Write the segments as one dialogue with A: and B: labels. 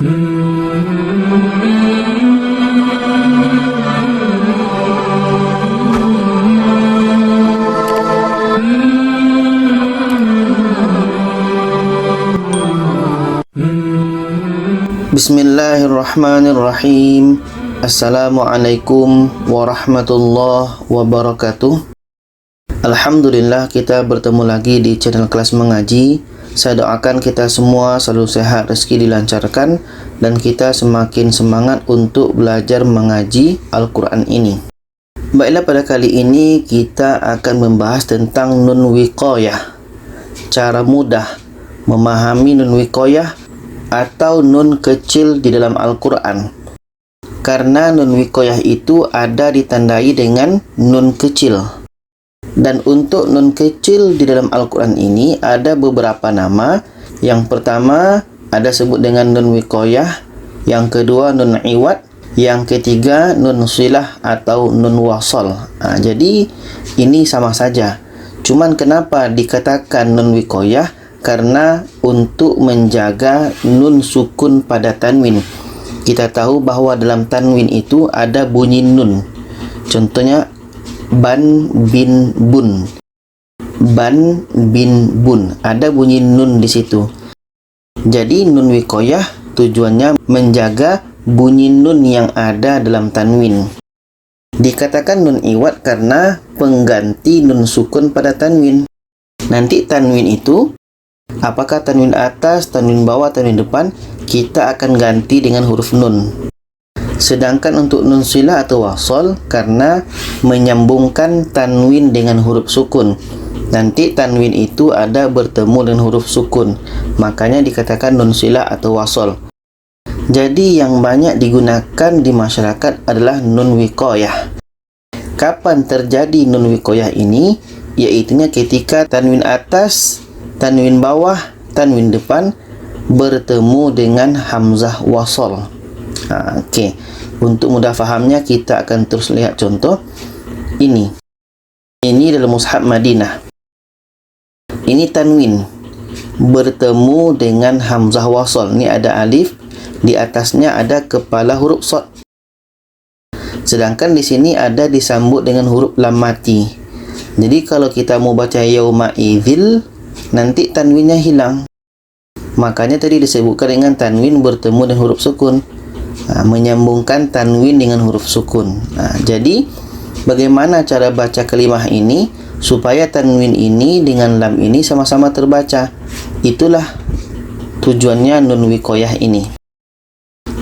A: Bismillahirrahmanirrahim. Assalamualaikum warahmatullahi wabarakatuh. Alhamdulillah, kita bertemu lagi di channel Kelas Mengaji. Saya doakan kita semua selalu sehat, rezeki dilancarkan, dan kita semakin semangat untuk belajar mengaji Al-Quran ini. Baiklah, pada kali ini kita akan membahas tentang nun wiqayah. Cara mudah memahami nun wiqayah atau nun kecil di dalam Al-Quran. Karena nun wiqayah itu ada ditandai dengan nun kecil. Dan untuk nun kecil di dalam Al-Quran ini ada beberapa nama. Yang pertama ada sebut dengan nun wiqayah, yang kedua nun iwad, yang ketiga nun silah atau nun wasal. Jadi ini sama saja. Cuman kenapa dikatakan nun wiqayah? Karena untuk menjaga nun sukun pada tanwin. Kita tahu bahawa dalam tanwin itu ada bunyi nun. Contohnya ban bin bun. Ban bin bun. Ada bunyi nun di situ. Jadi nun wiqayah tujuannya menjaga bunyi nun yang ada dalam tanwin. Dikatakan nun iwad karena pengganti nun sukun pada tanwin. Nanti tanwin itu, apakah tanwin atas, tanwin bawah, tanwin depan, kita akan ganti dengan huruf nun. Sedangkan untuk nun silah atau wasal karena menyambungkan tanwin dengan huruf sukun. Nanti tanwin itu ada bertemu dengan huruf sukun, makanya dikatakan nun silah atau wasal. Jadi yang banyak digunakan di masyarakat adalah nun wiqayah. Kapan terjadi nun wiqayah ini? Iaitunya ketika tanwin atas, tanwin bawah, tanwin depan bertemu dengan hamzah wasal. Okey. Untuk mudah fahamnya kita akan terus lihat contoh ini. Ini dalam mushaf Madinah. Ini tanwin bertemu dengan hamzah wasal. Ini ada alif, di atasnya ada kepala huruf shad. Sedangkan di sini ada disambut dengan huruf lam mati. Jadi kalau kita mau baca yauma idzil, nanti tanwinnya hilang. Makanya tadi disebutkan dengan tanwin bertemu dengan huruf sukun. Menyambungkan tanwin dengan huruf sukun. Jadi bagaimana cara baca kalimah ini supaya tanwin ini dengan lam ini sama-sama terbaca? Itulah tujuannya nun wiqayah ini.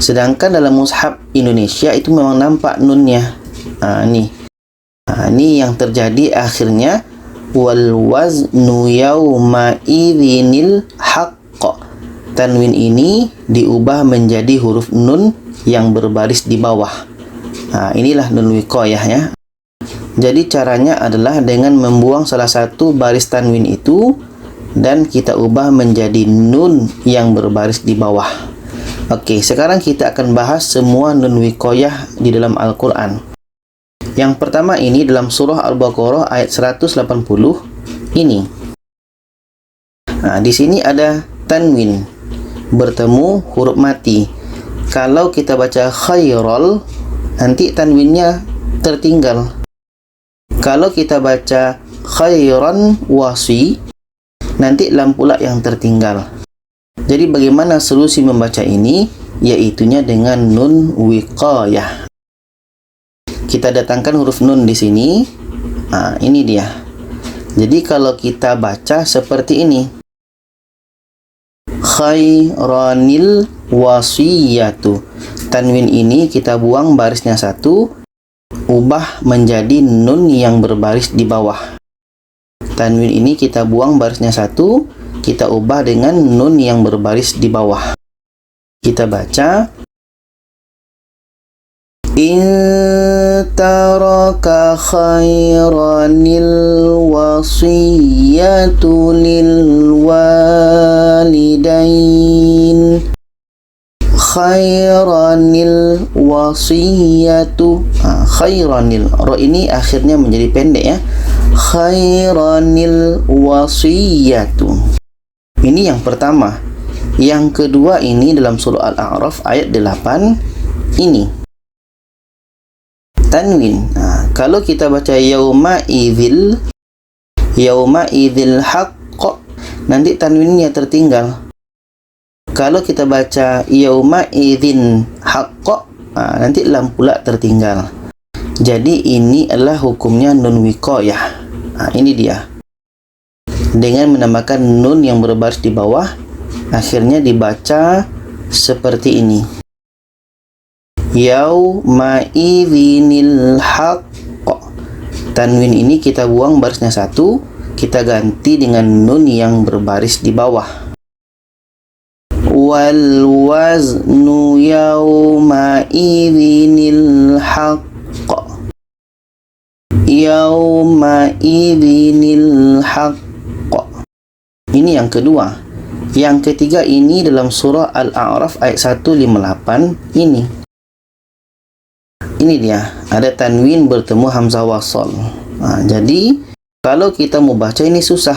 A: Sedangkan dalam mushaf Indonesia itu memang nampak nunnya. Ini yang terjadi akhirnya wal waznu yauma idzinil haqq. Tanwin ini diubah menjadi huruf nun yang berbaris di bawah. Inilah nun wiqayah ya. Jadi caranya adalah dengan membuang salah satu baris tanwin itu dan kita ubah menjadi nun yang berbaris di bawah. Okey, sekarang kita akan bahas semua nun wiqayah di dalam Al-Quran. Yang pertama ini dalam surah Al-Baqarah ayat 180 ini. Di sini ada tanwin bertemu huruf mati. Kalau kita baca khairal, nanti tanwinnya tertinggal. Kalau kita baca khairan wasi, nanti lam pula yang tertinggal. Jadi bagaimana solusi membaca ini? Iaitunya dengan nun wiqayah. Kita datangkan huruf nun di sini. Ini dia. Jadi kalau kita baca seperti ini, khairanil wasiyatu. Tanwin ini kita buang barisnya satu, ubah menjadi nun yang berbaris di bawah. Tanwin ini kita buang barisnya satu, kita ubah dengan nun yang berbaris di bawah. Kita baca in taraka khairanil wasiyatu lil walidain. Khairanil wasiyatu. Khairanil, ro ini akhirnya menjadi pendek ya. Khairanil wasiyatu. Ini yang pertama. Yang kedua ini dalam surah Al-A'raf ayat 8 ini. Tanwin. Kalau kita baca yauma idzil haqq, nanti tanwinnya tertinggal. Kalau kita baca yauma idzin haqq, nanti lam pula tertinggal. Jadi ini adalah hukumnya nun wiqayah. Ini dia. Dengan menambahkan nun yang berbaris di bawah, akhirnya dibaca seperti ini. Yauma idzinil haqq. Tanwin ini kita buang barisnya satu, kita ganti dengan nun yang berbaris di bawah. Wal waznu yauma idzinil haqq. Yauma idzinil haqq. Ini yang kedua. Yang ketiga ini dalam surah Al-A'raf ayat 158 ini. Ini dia, ada tanwin bertemu hamzah wasal. Jadi kalau kita mau baca ini susah.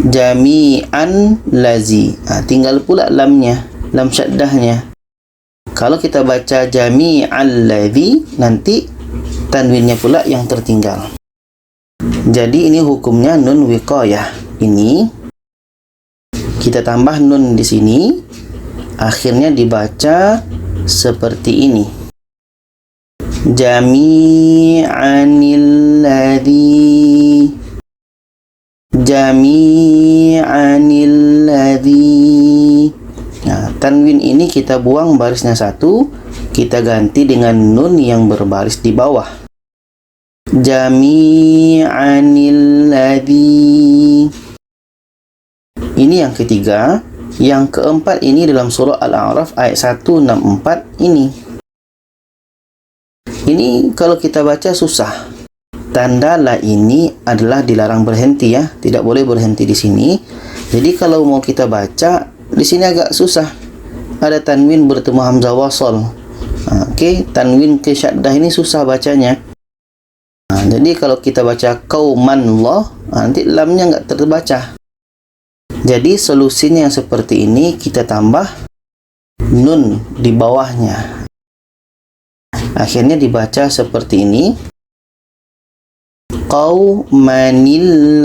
A: Jami'an lazi. Tinggal pula lamnya, lam syaddahnya. Kalau kita baca jami'al ladzi, nanti tanwinnya pula yang tertinggal. Jadi ini hukumnya nun wiqayah. Ini kita tambah nun di sini, akhirnya dibaca seperti ini. Jami'anil ladzi. Tanwin ini kita buang barisnya satu, kita ganti dengan nun yang berbaris di bawah. Jami'anil ladzi. Ini yang ketiga. Yang keempat ini dalam surah Al-A'raf ayat 164 ini. Ini kalau kita baca susah. Tanda la ini adalah dilarang berhenti ya, tidak boleh berhenti di sini. Jadi kalau mau kita baca di sini agak susah. Ada tanwin bertemu hamzah wasal. Tanwin ke syaddah ini susah bacanya. Jadi kalau kita baca qaumanullah, nanti lamnya nggak terbaca. Jadi solusinya yang seperti ini, kita tambah nun di bawahnya. Akhirnya dibaca seperti ini. Qaumanillah.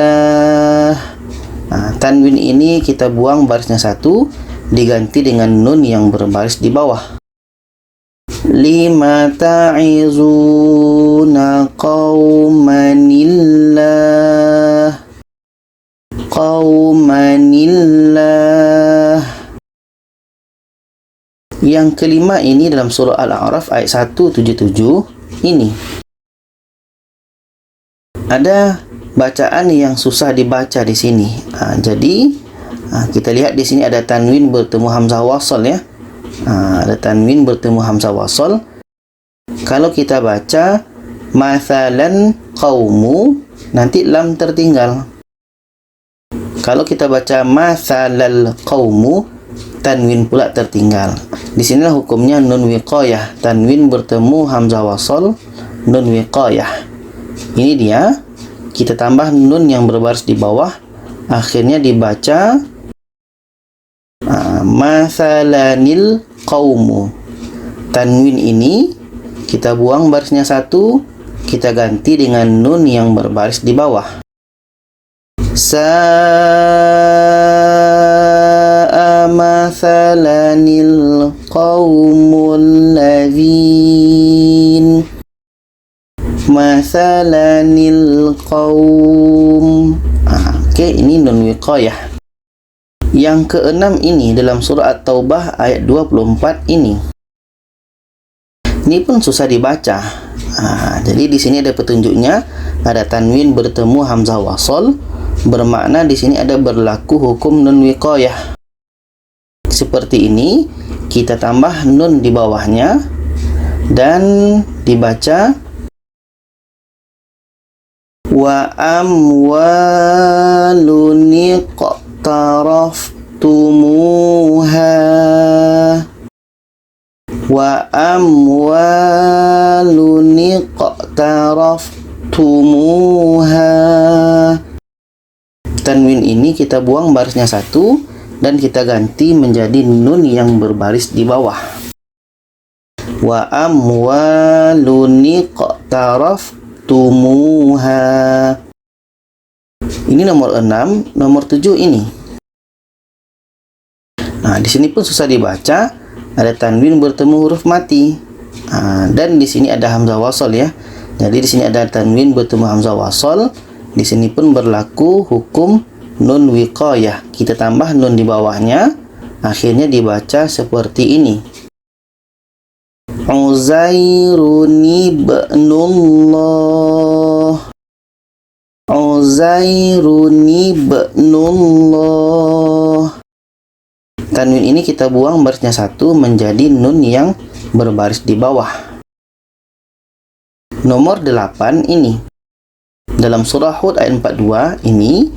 A: Tanwin ini kita buang barisnya satu, diganti dengan nun yang berbaris di bawah. Lima ta'izuna qaumanillah. Qaumanillah. Yang kelima ini dalam surah Al-A'raf ayat 177 ini. Ada bacaan yang susah dibaca di sini. Jadi kita lihat di sini ada tanwin bertemu hamzah wasal ya. Ada tanwin bertemu hamzah wasal. Kalau kita baca mathalan qaumu, nanti lam tertinggal. Kalau kita baca mathalal qaumu, tanwin pula tertinggal. Di sinilah hukumnya nun wiqayah. Tanwin bertemu hamzah wasal, nun wiqayah. Ini dia. Kita tambah nun yang berbaris di bawah, akhirnya dibaca mathalanil qaumu. Tanwin ini kita buang barisnya satu, kita ganti dengan nun yang berbaris di bawah. Sa'a mathalanil qaumul ladzin. Mathalanil qaum. Ini nun wiqayah. Yang keenam ini dalam surah At-Taubah ayat 24 ini. Ini pun susah dibaca. Jadi di sini ada petunjuknya, ada tanwin bertemu hamzah wasal, bermakna di sini ada berlaku hukum nun wiqayah. Seperti ini, kita tambah nun di bawahnya dan dibaca wa amwalun iqtaraftumuha. Wa amwalun iqtaraftumuha. Tanwin ini kita buang barisnya satu, dan kita ganti menjadi nun yang berbaris di bawah. Wa amwalun iqtaraftumuha. Ini nomor 6, nomor 7 ini. Nah, di sini pun susah dibaca, ada tanwin bertemu huruf mati. Dan di sini ada hamzah wasal ya. Jadi di sini ada tanwin bertemu hamzah wasal. Di sini pun berlaku hukum nun wiqayah. Kita tambah nun di bawahnya, akhirnya dibaca seperti ini. Uzairun ibnullah. Uzairun ibnullah. Tanwin ini kita buang barisnya satu menjadi nun yang berbaris di bawah. Nomor 8 ini. Dalam surah Hud ayat 42 ini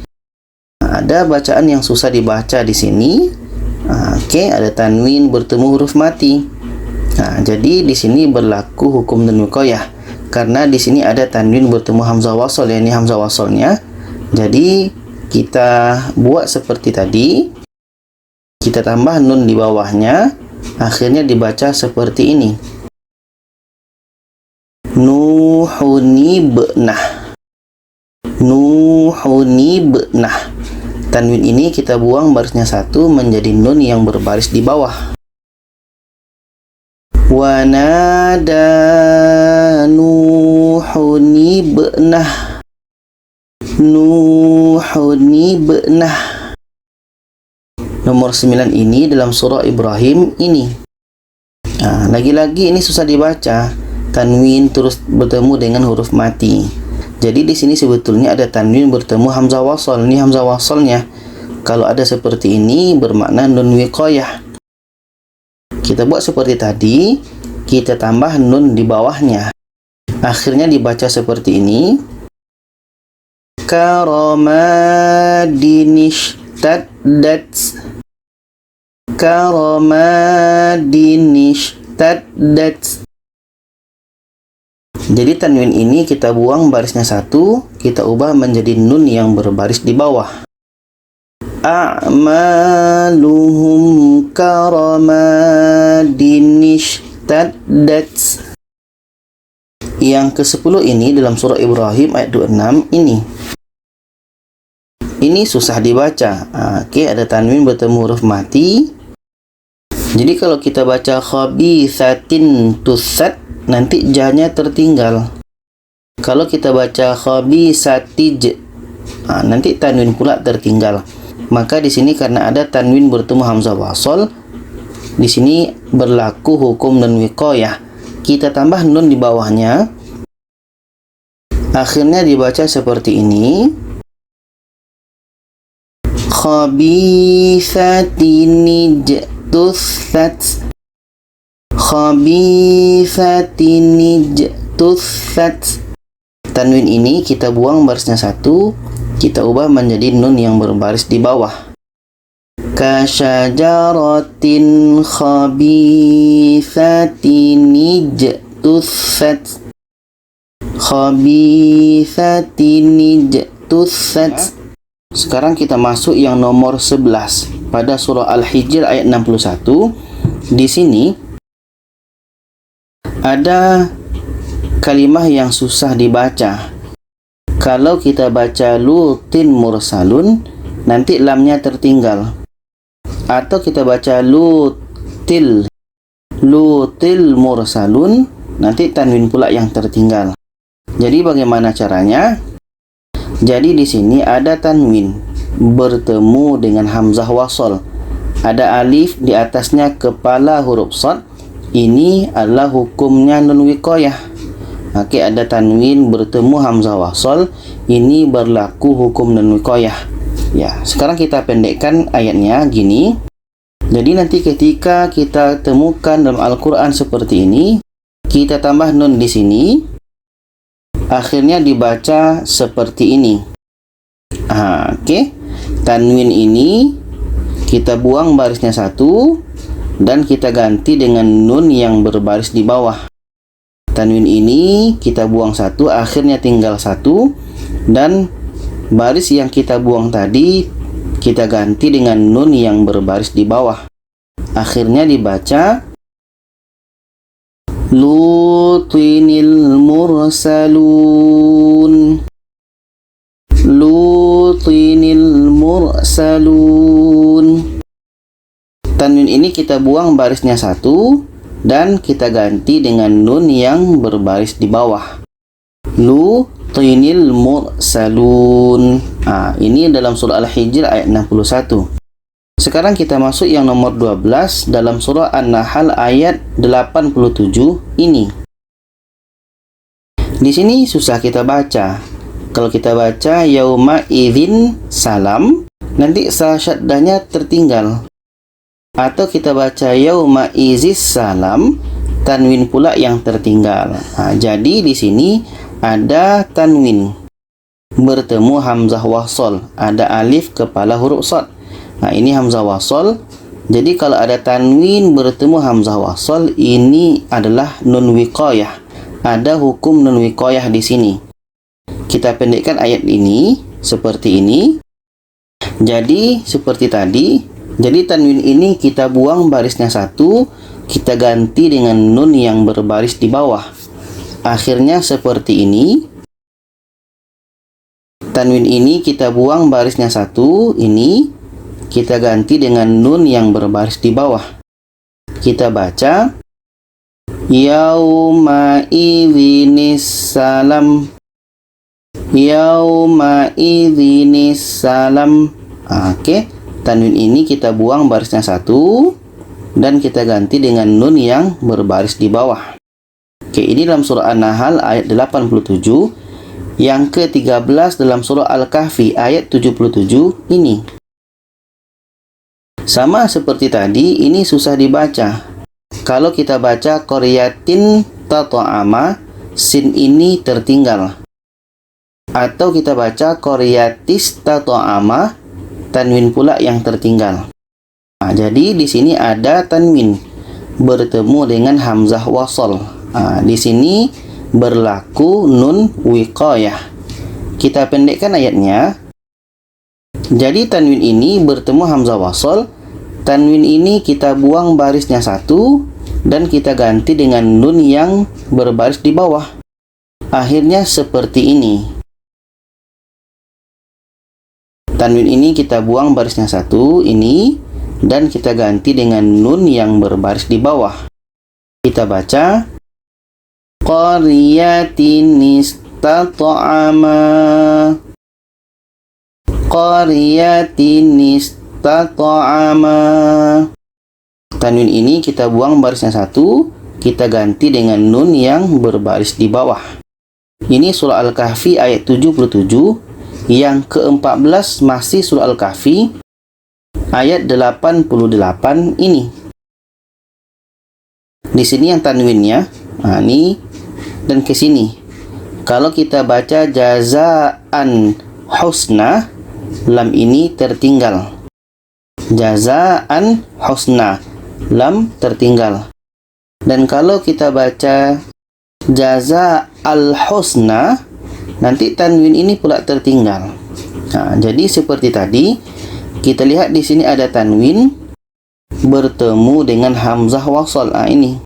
A: ada bacaan yang susah dibaca di sini. Ada tanwin bertemu huruf mati. Jadi di sini berlaku hukum nun wiqayah karena di sini ada tanwin bertemu hamzah wasal, yakni hamzah wasalnya. Jadi kita buat seperti tadi. Kita tambah nun di bawahnya, akhirnya dibaca seperti ini. Nuhunibnah. Nuhunibnah. Tanwin ini kita buang barisnya satu menjadi nun yang berbaris di bawah. Wa nada nuhunibnah. Nuhunibnah. Nomor 9 ini dalam surah Ibrahim ini. Lagi-lagi ini susah dibaca. Tanwin terus bertemu dengan huruf mati. Jadi di sini sebetulnya ada tanwin bertemu hamzah wasal. Ini hamzah wasalnya. Kalau ada seperti ini bermakna nun wiqayah. Kita buat seperti tadi, kita tambah nun di bawahnya. Akhirnya dibaca seperti ini. Karamadinishtadat. Karamadinishtadat. Jadi tanwin ini kita buang barisnya satu, kita ubah menjadi nun yang berbaris di bawah. A'maluhum karamadinishtadat. Yang ke-10 ini dalam surah Ibrahim ayat 26 ini. Ini susah dibaca. Ada tanwin bertemu huruf mati. Jadi kalau kita baca khabithatin tusat, nanti janya tertinggal. Kalau kita baca khabisatij, nanti tanwin pula tertinggal. Maka di sini karena ada tanwin bertemu hamzah wasal, di sini berlaku hukum nun wiqayah. Kita tambah nun di bawahnya. Akhirnya dibaca seperti ini. Khabithatinij tusat. Khabithatinij tusat. Tanwin ini kita buang barisnya satu, kita ubah menjadi nun yang berbaris di bawah. Kasyajaratin khabithatinij tusat. Khabithatinij tusat. Sekarang kita masuk yang nomor 11 pada surah Al-Hijr ayat 61. Di sini ada kalimah yang susah dibaca. Kalau kita baca lutin mursalun, nanti lamnya tertinggal. Atau kita baca lutil mursalun, nanti tanwin pula yang tertinggal. Jadi bagaimana caranya? Jadi di sini ada tanwin bertemu dengan hamzah wasal. Ada alif di atasnya kepala huruf shad. Ini adalah hukumnya nun wiqayah. Ada tanwin bertemu hamzah wasal. Ini berlaku hukum nun wiqayah. Sekarang kita pendekkan ayatnya gini. Jadi nanti ketika kita temukan dalam Al-Quran seperti ini, kita tambah nun di sini. Akhirnya dibaca seperti ini. Tanwin ini kita buang barisnya satu dan kita ganti dengan nun yang berbaris di bawah. Tanwin ini kita buang satu, akhirnya tinggal satu, dan baris yang kita buang tadi Kita ganti dengan nun yang berbaris di bawah. Akhirnya dibaca Lutinil mursalun. Lutinil mursalun. Tanwin ini kita buang barisnya satu dan kita ganti dengan nun yang berbaris di bawah. Lutinil mursalun. Ini dalam surah Al-Hijr ayat 61. Sekarang kita masuk yang nomor 12 dalam surah An-Nahl ayat 87 ini. Di sini susah kita baca. Kalau kita baca yauma idzin salam, nanti syaddahnya tertinggal. Atau kita baca yauma izis salam, tanwin pula yang tertinggal. Jadi di sini ada tanwin bertemu hamzah wasol, ada alif kepala huruf shad. Ini hamzah wasol. Jadi kalau ada tanwin bertemu hamzah wasol, ini adalah nun wiqayah. Ada hukum nun wiqayah di sini. Kita pendekkan ayat ini seperti ini. Jadi seperti tadi. Jadi tanwin ini kita buang barisnya satu, kita ganti dengan nun yang berbaris di bawah. Akhirnya seperti ini. Tanwin ini kita buang barisnya satu, ini kita ganti dengan nun yang berbaris di bawah. Kita baca yauma idzinis salam. Yauma idzinis salam. Oke, tanwin ini kita buang barisnya satu dan kita ganti dengan nun yang berbaris di bawah. Oke, ini dalam surah An-Nahl ayat 87. Yang ke-13 dalam surah Al-Kahfi ayat 77 ini. Sama seperti tadi, ini susah dibaca. Kalau kita baca qaryatin tata'ama, sin ini tertinggal. Atau kita baca qaryatis tata'ama, tanwin pula yang tertinggal. Jadi di sini ada tanwin bertemu dengan hamzah wasol. Di sini berlaku nun wiqayah. Kita pendekkan ayatnya. Jadi tanwin ini bertemu hamzah wasol. Tanwin ini kita buang barisnya satu dan kita ganti dengan nun yang berbaris di bawah. Akhirnya seperti ini. Tanwin ini kita buang barisnya satu, ini, dan kita ganti dengan nun yang berbaris di bawah. Kita baca qaryatin istata'ama. Qaryatin istata'ama. Tanwin ini kita buang barisnya satu, kita ganti dengan nun yang berbaris di bawah. Ini surah Al-Kahfi ayat 77. Yang ke-14 masih surah Al-Kahfi ayat 88 ini. Di sini yang tanwinnya, ini dan ke sini. Kalau kita baca jazaan husna, lam ini tertinggal. Jazaan husna, lam tertinggal. Dan kalau kita baca jaza al husna, nanti tanwin ini pula tertinggal. Jadi seperti tadi, kita lihat di sini ada tanwin bertemu dengan hamzah wasol. Ini.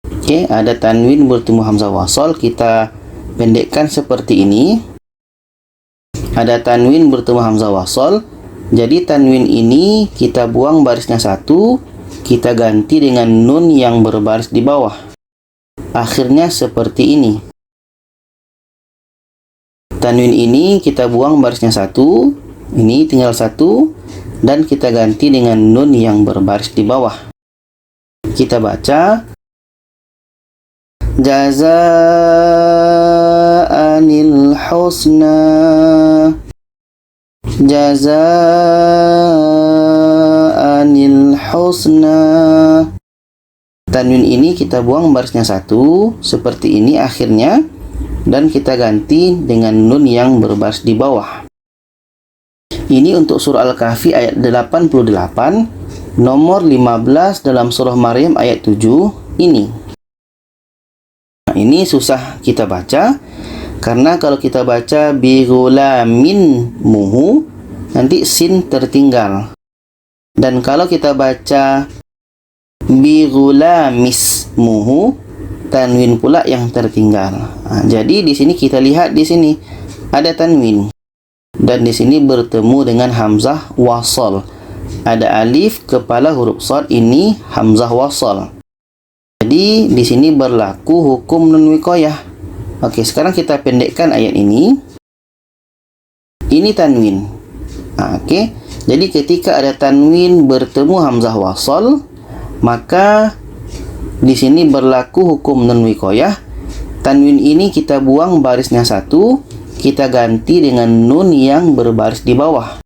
A: Oke, ada tanwin bertemu hamzah wasol. Kita pendekkan seperti ini. Ada tanwin bertemu hamzah wasol. Jadi tanwin ini kita buang barisnya satu, kita ganti dengan nun yang berbaris di bawah. Akhirnya seperti ini. Tanwin ini kita buang barisnya satu, ini tinggal satu, dan kita ganti dengan nun yang berbaris di bawah. Kita baca jazaanil husna. Jazaanil husna. Tanwin ini kita buang barisnya satu, seperti ini akhirnya, dan kita ganti dengan nun yang berbaris di bawah. Ini untuk surah Al-Kahfi ayat 88, nomor 15 dalam surah Maryam ayat 7 ini. Ini susah kita baca, karena kalau kita baca bi ghulamin muhu, nanti sin tertinggal. Dan kalau kita baca bi ghulamismuhu, tanwin pula yang tertinggal. Jadi di sini kita lihat di sini ada tanwin dan di sini bertemu dengan hamzah wasal. Ada alif kepala huruf shad, ini hamzah wasal. Jadi di sini berlaku hukum nun wiqayah. Oke, sekarang kita pendekkan ayat ini. Ini tanwin. Oke. Jadi ketika ada tanwin bertemu hamzah wasal, maka di sini berlaku hukum nun wiqayah. Tanwin ini kita buang barisnya satu, kita ganti dengan nun yang berbaris di bawah.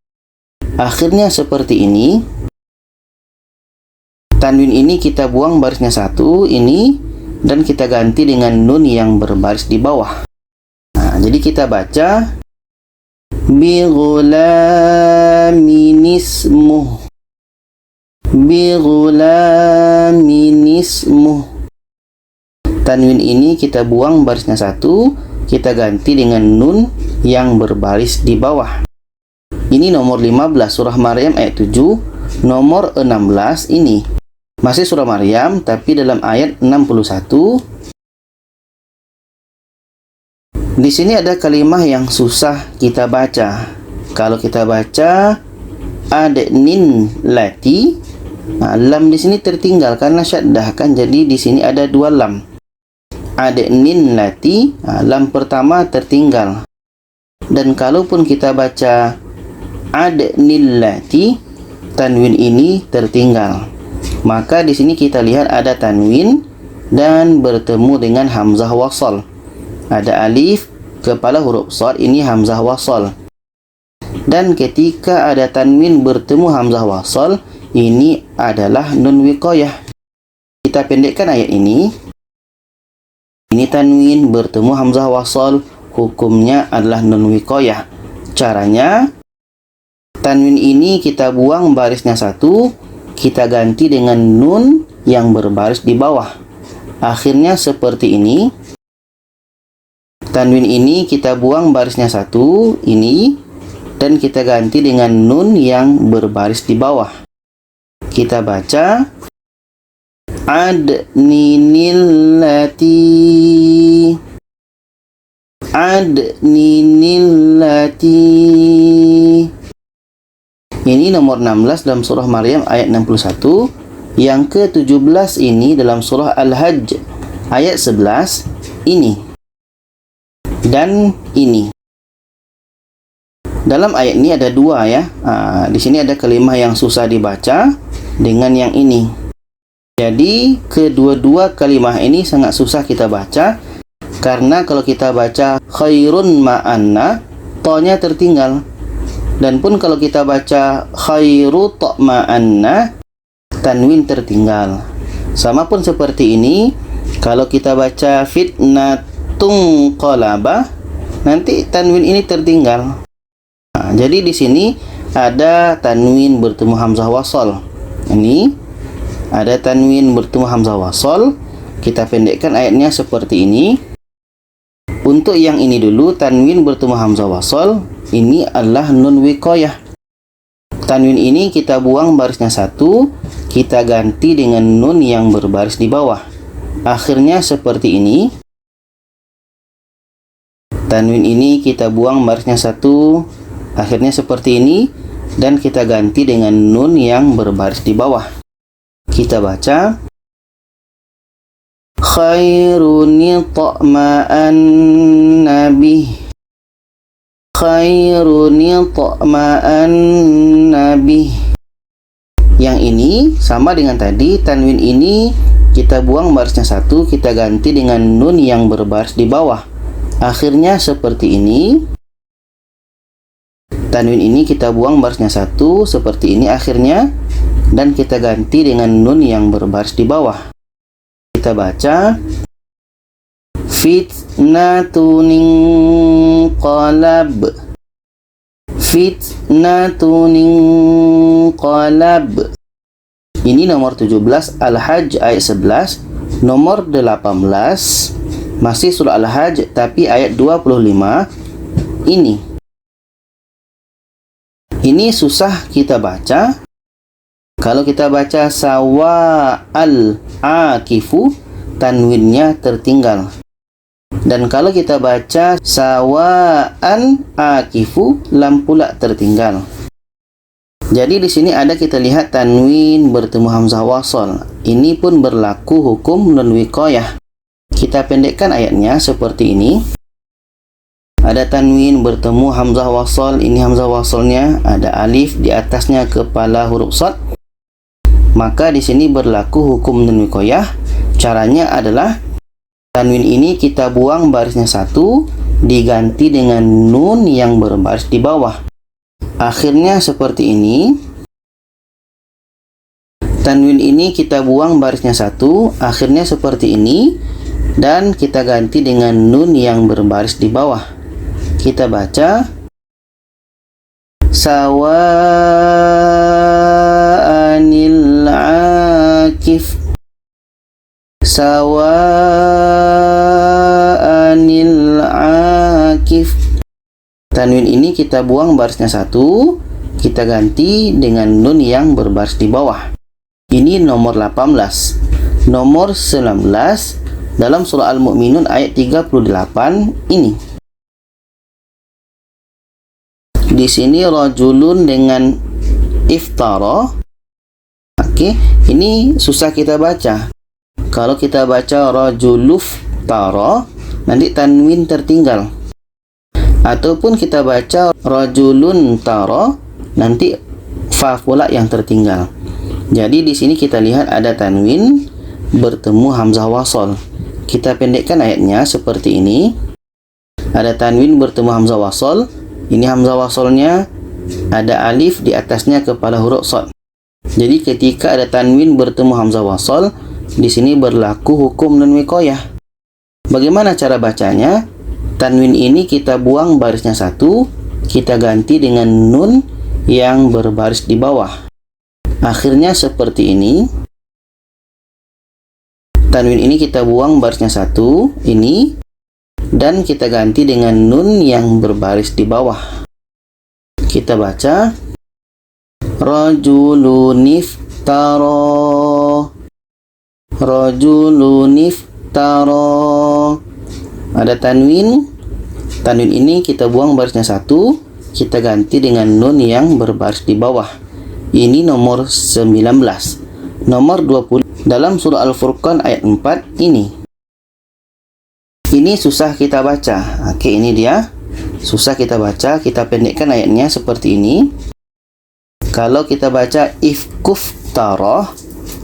A: Akhirnya seperti ini. Tanwin ini kita buang barisnya satu, ini, dan kita ganti dengan nun yang berbaris di bawah. Jadi kita baca bi ghulaminismuh, bi ghulaminismuh. Tanwin ini kita buang barisnya satu, kita ganti dengan nun yang berbaris di bawah. Ini nomor 15 surah Maryam ayat 7. Nomor 16 ini masih surah Maryam tapi dalam ayat 61. Di sini ada kalimah yang susah kita baca. Kalau kita baca adnin lati, lam di sini tertinggal karena syaddah kan, jadi di sini ada dua lam. Adnin lati, lam pertama tertinggal. Dan kalaupun kita baca adnil lati, tanwin ini tertinggal. Maka di sini kita lihat ada tanwin dan bertemu dengan hamzah wasal. Ada alif kepala huruf shad, ini hamzah wasal. Dan ketika ada tanwin bertemu hamzah wasal, ini adalah nun wiqayah. Kita pendekkan ayat ini. Ini tanwin bertemu hamzah wasal, hukumnya adalah nun wiqayah. Caranya, tanwin ini kita buang barisnya satu, kita ganti dengan nun yang berbaris di bawah. Akhirnya seperti ini. Tanwin ini kita buang barisnya satu, ini, dan kita ganti dengan nun yang berbaris di bawah. Kita baca adninillati, adninillati. Ini nomor 16 dalam surah Maryam ayat 61. Yang ke-17 ini dalam surah Al-Hajj ayat 11 ini. Dan ini. Dalam ayat ini ada dua ya. Di sini ada kalimah yang susah dibaca dengan yang ini. Jadi kedua-dua kalimah ini sangat susah kita baca karena kalau kita baca khairun ma'anna, to-nya tertinggal. Dan pun kalau kita baca khairu ma'anna, tanwin tertinggal. Sama pun seperti ini, kalau kita baca fitnatung qalaba, nanti tanwin ini tertinggal. Jadi di sini ada tanwin bertemu hamzah wasal. Ini ada tanwin bertemu hamzah wasal. Kita pendekkan ayatnya seperti ini. Untuk yang ini dulu, tanwin bertemu hamzah wasal, ini adalah nun wiqayah. Tanwin ini kita buang barisnya satu, kita ganti dengan nun yang berbaris di bawah. Akhirnya seperti ini. Tanwin ini kita buang barisnya satu, akhirnya seperti ini, dan kita ganti dengan nun yang berbaris di bawah. Kita baca khairuni ta'ma'anna bih, khairuni ta'ma'anna bih. Yang ini sama dengan tadi, tanwin ini kita buang barisnya satu, kita ganti dengan nun yang berbaris di bawah. Akhirnya seperti ini. Tanwin ini kita buang barisnya satu, seperti ini akhirnya, dan kita ganti dengan nun yang berbaris di bawah. Kita baca fitnatun inqalab, fitnatun inqalab. Ini nomor 17 Al-Hajj ayat 11. Nomor 18 masih surah Al-Hajj tapi ayat 25 ini. Ini susah kita baca. Kalau kita baca sawa'al akifu, tanwinnya tertinggal. Dan kalau kita baca sawa'an akifu, lam pula tertinggal. Jadi di sini ada kita lihat tanwin bertemu hamzah wasal. Ini pun berlaku hukum nun wiqayah. Kita pendekkan ayatnya seperti ini. Ada tanwin bertemu hamzah wasal. Ini hamzah wasalnya ada alif di atasnya kepala huruf shad. Maka di sini berlaku hukum nun wiqayah. Caranya adalah tanwin ini kita buang barisnya satu, diganti dengan nun yang berbaris di bawah. Akhirnya seperti ini. Tanwin ini kita buang barisnya satu, akhirnya seperti ini, dan kita ganti dengan nun yang berbaris di bawah. Kita baca sawa'anil akif, sawa'anil akif. Tanwin ini kita buang barisnya satu, kita ganti dengan nun yang berbaris di bawah. Ini nomor 18. Nomor 19 dalam surah Al-Mu'minun ayat 38 ini. Di sini rajulun dengan iftara. Oke, ini susah kita baca. Kalau kita baca rajuluf tara, nanti tanwin tertinggal. Ataupun kita baca rajulun tara, nanti fa pula yang tertinggal. Jadi di sini kita lihat ada tanwin bertemu hamzah wasal. Kita pendekkan ayatnya seperti ini. Ada tanwin bertemu hamzah wasal. Ini hamzah wasalnya ada alif di atasnya kepala huruf shad. Jadi ketika ada tanwin bertemu hamzah wasal, di sini berlaku hukum nun wiqayah. Bagaimana cara bacanya? Tanwin ini kita buang barisnya satu, kita ganti dengan nun yang berbaris di bawah. Akhirnya seperti ini. Tanwin ini kita buang barisnya satu, ini, dan kita ganti dengan nun yang berbaris di bawah. Kita baca rajulun iftara, rajulun iftara. Ada tanwin. Tanwin ini kita buang barisnya satu, kita ganti dengan nun yang berbaris di bawah. Ini nomor 19. Nomor 20 dalam surah Al-Furqan ayat 4 ini. Ini susah kita baca. Oke, ini dia. Susah kita baca. Kita pendekkan ayatnya seperti ini. Kalau kita baca ifkuf taroh,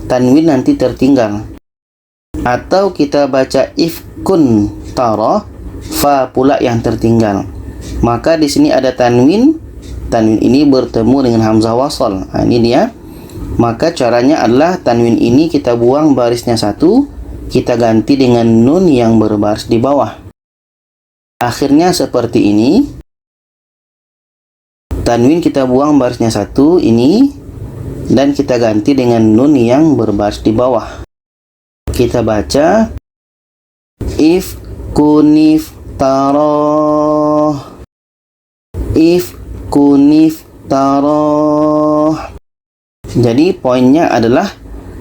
A: tanwin nanti tertinggal. Atau kita baca ifkun taroh, fa pula yang tertinggal. Maka di sini ada tanwin. Tanwin ini bertemu dengan hamzah wasal. Nah, ini dia. Maka caranya adalah tanwin ini kita buang barisnya satu, kita ganti dengan nun yang berbaris di bawah. Akhirnya seperti ini. Tanwin kita buang barisnya satu, ini, dan kita ganti dengan nun yang berbaris di bawah. Kita baca if kunif taroh, if kunif taroh. Jadi poinnya adalah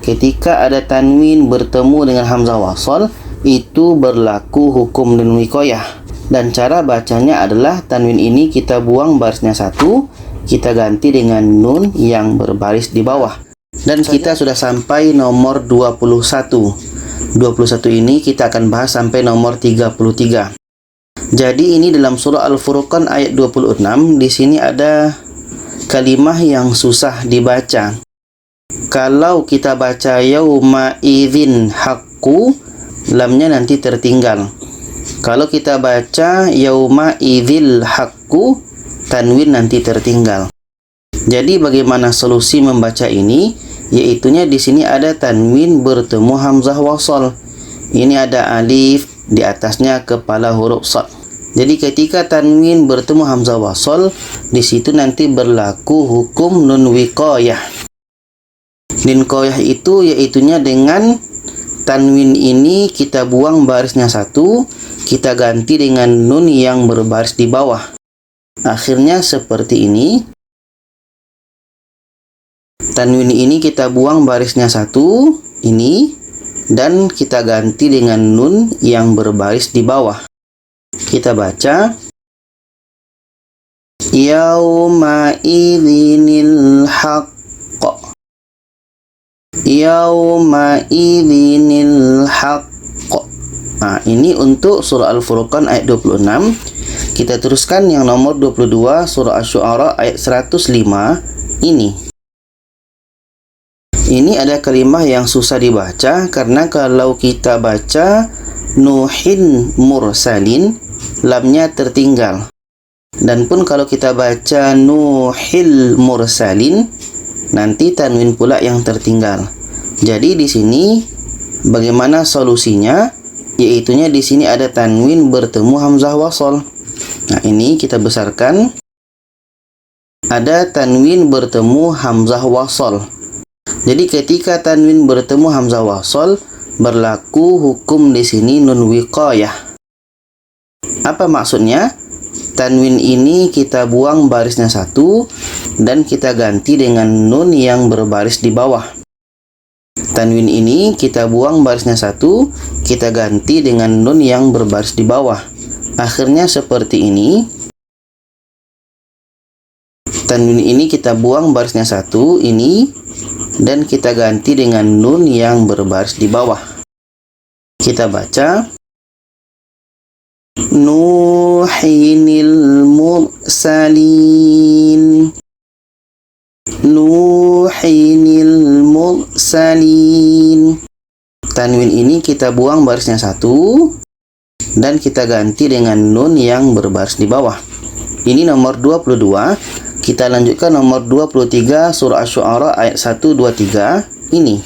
A: ketika ada tanwin bertemu dengan hamzah wasal, itu berlaku hukum nun wiqayah. Dan cara bacanya adalah tanwin ini kita buang barisnya satu, kita ganti dengan nun yang berbaris di bawah. Dan kita sudah sampai nomor 21. 21 ini kita akan bahas sampai nomor 33. Jadi ini dalam surah Al-Furqan ayat 26. Di sini ada kalimah yang susah dibaca. Kalau kita baca yauma idzin haqqu, lamnya nanti tertinggal. Kalau kita baca yauma idzil haqqu, tanwin nanti tertinggal. Jadi bagaimana solusi membaca ini? Yaitunya di sini ada tanwin bertemu hamzah wasal. Ini ada alif di atasnya kepala huruf shad. Jadi ketika tanwin bertemu hamzah wasal, di situ nanti berlaku hukum nun wiqayah. Nun wiqayah itu yaitunya dengan tanwin ini kita buang barisnya satu, kita ganti dengan nun yang berbaris di bawah. Akhirnya seperti ini. Tanwin ini kita buang barisnya satu, ini, dan kita ganti dengan nun yang berbaris di bawah. Kita baca yauma idzinil haqq. Yauma idzinil haqq. Nah, ini untuk surah Al-Furqan ayat 26. Kita teruskan yang nomor 22 surah Asy-Syu'ara ayat 105 ini. Ini ada kalimat yang susah dibaca karena kalau kita baca Nuhin mursalin, lamnya tertinggal. Dan pun kalau kita baca Nuhil mursalin, nanti tanwin pula yang tertinggal. Jadi di sini bagaimana solusinya? Yaitunya di sini ada tanwin bertemu hamzah wasol. Nah, ini kita besarkan. Ada tanwin bertemu hamzah wasol. Jadi ketika tanwin bertemu hamzah wasol, berlaku hukum di sini nun wiqayah. Apa maksudnya? Tanwin ini kita buang barisnya satu dan kita ganti dengan nun yang berbaris di bawah. Tanwin ini kita buang barisnya satu, kita ganti dengan nun yang berbaris di bawah. Akhirnya seperti ini. Tanwin ini kita buang barisnya satu, ini, dan kita ganti dengan nun yang berbaris di bawah. Kita baca Nuhinil mursalin. Nuhinil mursalin. Tanwin ini kita buang barisnya satu dan kita ganti dengan nun yang berbaris di bawah. Ini nomor 22. Kita lanjutkan nomor 23 surah Asy-Syu'ara ayat 123 ini.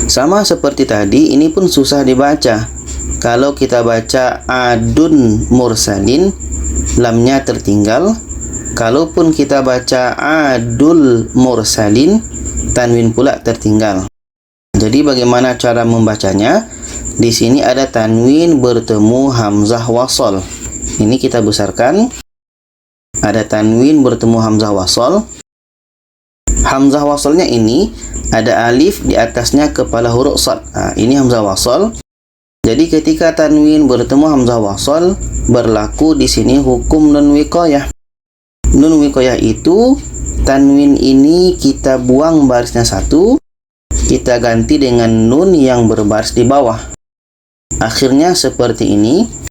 A: Sama seperti tadi, ini pun susah dibaca. Kalau kita baca adun mursalin, lamnya tertinggal. Kalaupun kita baca adul mursalin, tanwin pula tertinggal. Jadi bagaimana cara membacanya? Di sini ada tanwin bertemu hamzah wasol. Ini kita besarkan. Ada tanwin bertemu hamzah wasol. Hamzah wasolnya ini ada alif di atasnya kepala huruf shad. Nah, ini hamzah wasol. Jadi ketika tanwin bertemu hamzah wasol, berlaku di sini hukum nun wiqayah. Nun wiqayah itu tanwin ini kita buang barisnya satu, kita ganti dengan nun yang berbaris di bawah. Akhirnya seperti ini.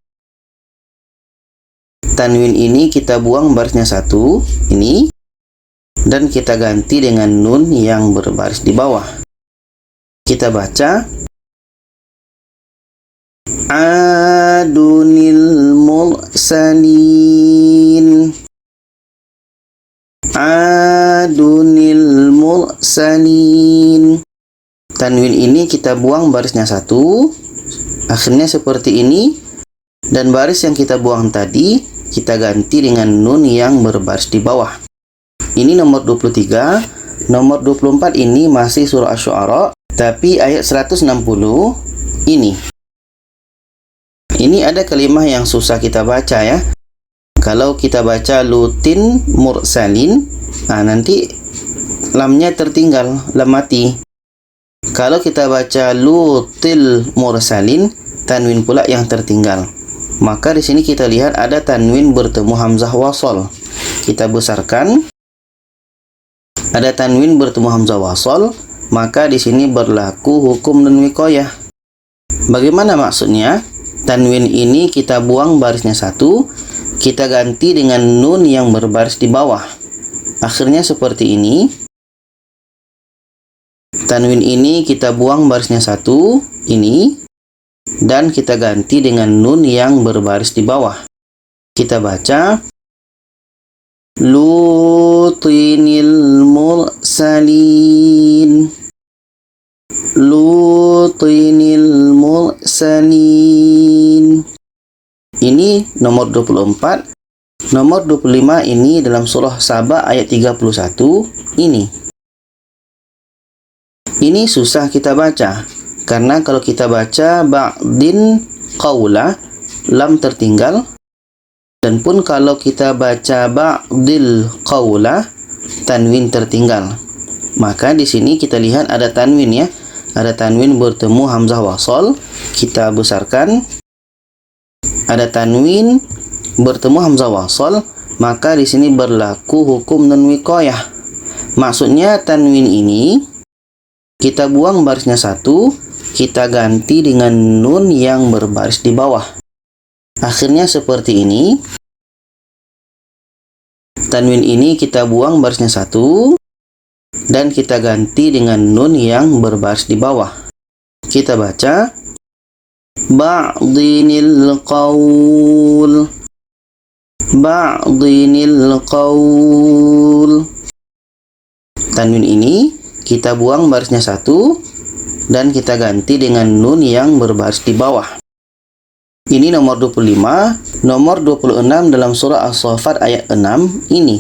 A: Tanwin ini kita buang barisnya satu, ini, dan kita ganti dengan nun yang berbaris di bawah. Kita baca adunil mursalin. Adunil mursalin. Tanwin ini kita buang barisnya satu, akhirnya seperti ini, dan baris yang kita buang tadi kita ganti dengan nun yang berbaris di bawah. Ini nomor 23. Nomor 24 ini masih surah Asy-Syu'ara, tapi ayat 160 ini. Ini ada kalimat yang susah kita baca ya. Kalau kita baca lutin mursalin, nah nanti lamnya tertinggal, lam mati. Kalau kita baca lutil mursalin, tanwin pula yang tertinggal. Maka di sini kita lihat ada tanwin bertemu hamzah wasol. Kita besarkan. Ada tanwin bertemu hamzah wasol, maka di sini berlaku hukum nun wiqayah. Bagaimana maksudnya? Tanwin ini kita buang barisnya satu, kita ganti dengan nun yang berbaris di bawah. Akhirnya seperti ini. Tanwin ini kita buang barisnya satu, ini, dan kita ganti dengan nun yang berbaris di bawah. Kita baca lutinil mursalin. Lutinil mursalin. Ini nomor 24. Nomor 25 ini dalam surah Saba ayat 31 ini. Ini susah kita baca. Karena kalau kita baca ba'din qawla, lam tertinggal. Dan pun kalau kita baca ba'dil qawla, tanwin tertinggal. Maka di sini kita lihat ada tanwin ya. Ada tanwin bertemu hamzah wasol, kita besarkan. Ada tanwin bertemu hamzah wasol, maka di sini berlaku hukum nun wiqayah. Maksudnya tanwin ini kita buang barisnya satu, kita ganti dengan nun yang berbaris di bawah. Akhirnya seperti ini. Tanwin ini kita buang barisnya satu dan kita ganti dengan nun yang berbaris di bawah. Kita baca ba'dinil qaul, ba'dinil qaul. Tanwin ini kita buang barisnya satu dan kita ganti dengan nun yang berbaris di bawah. Ini nomor 25, nomor 26 dalam surah As-Saffat ayat 6 ini.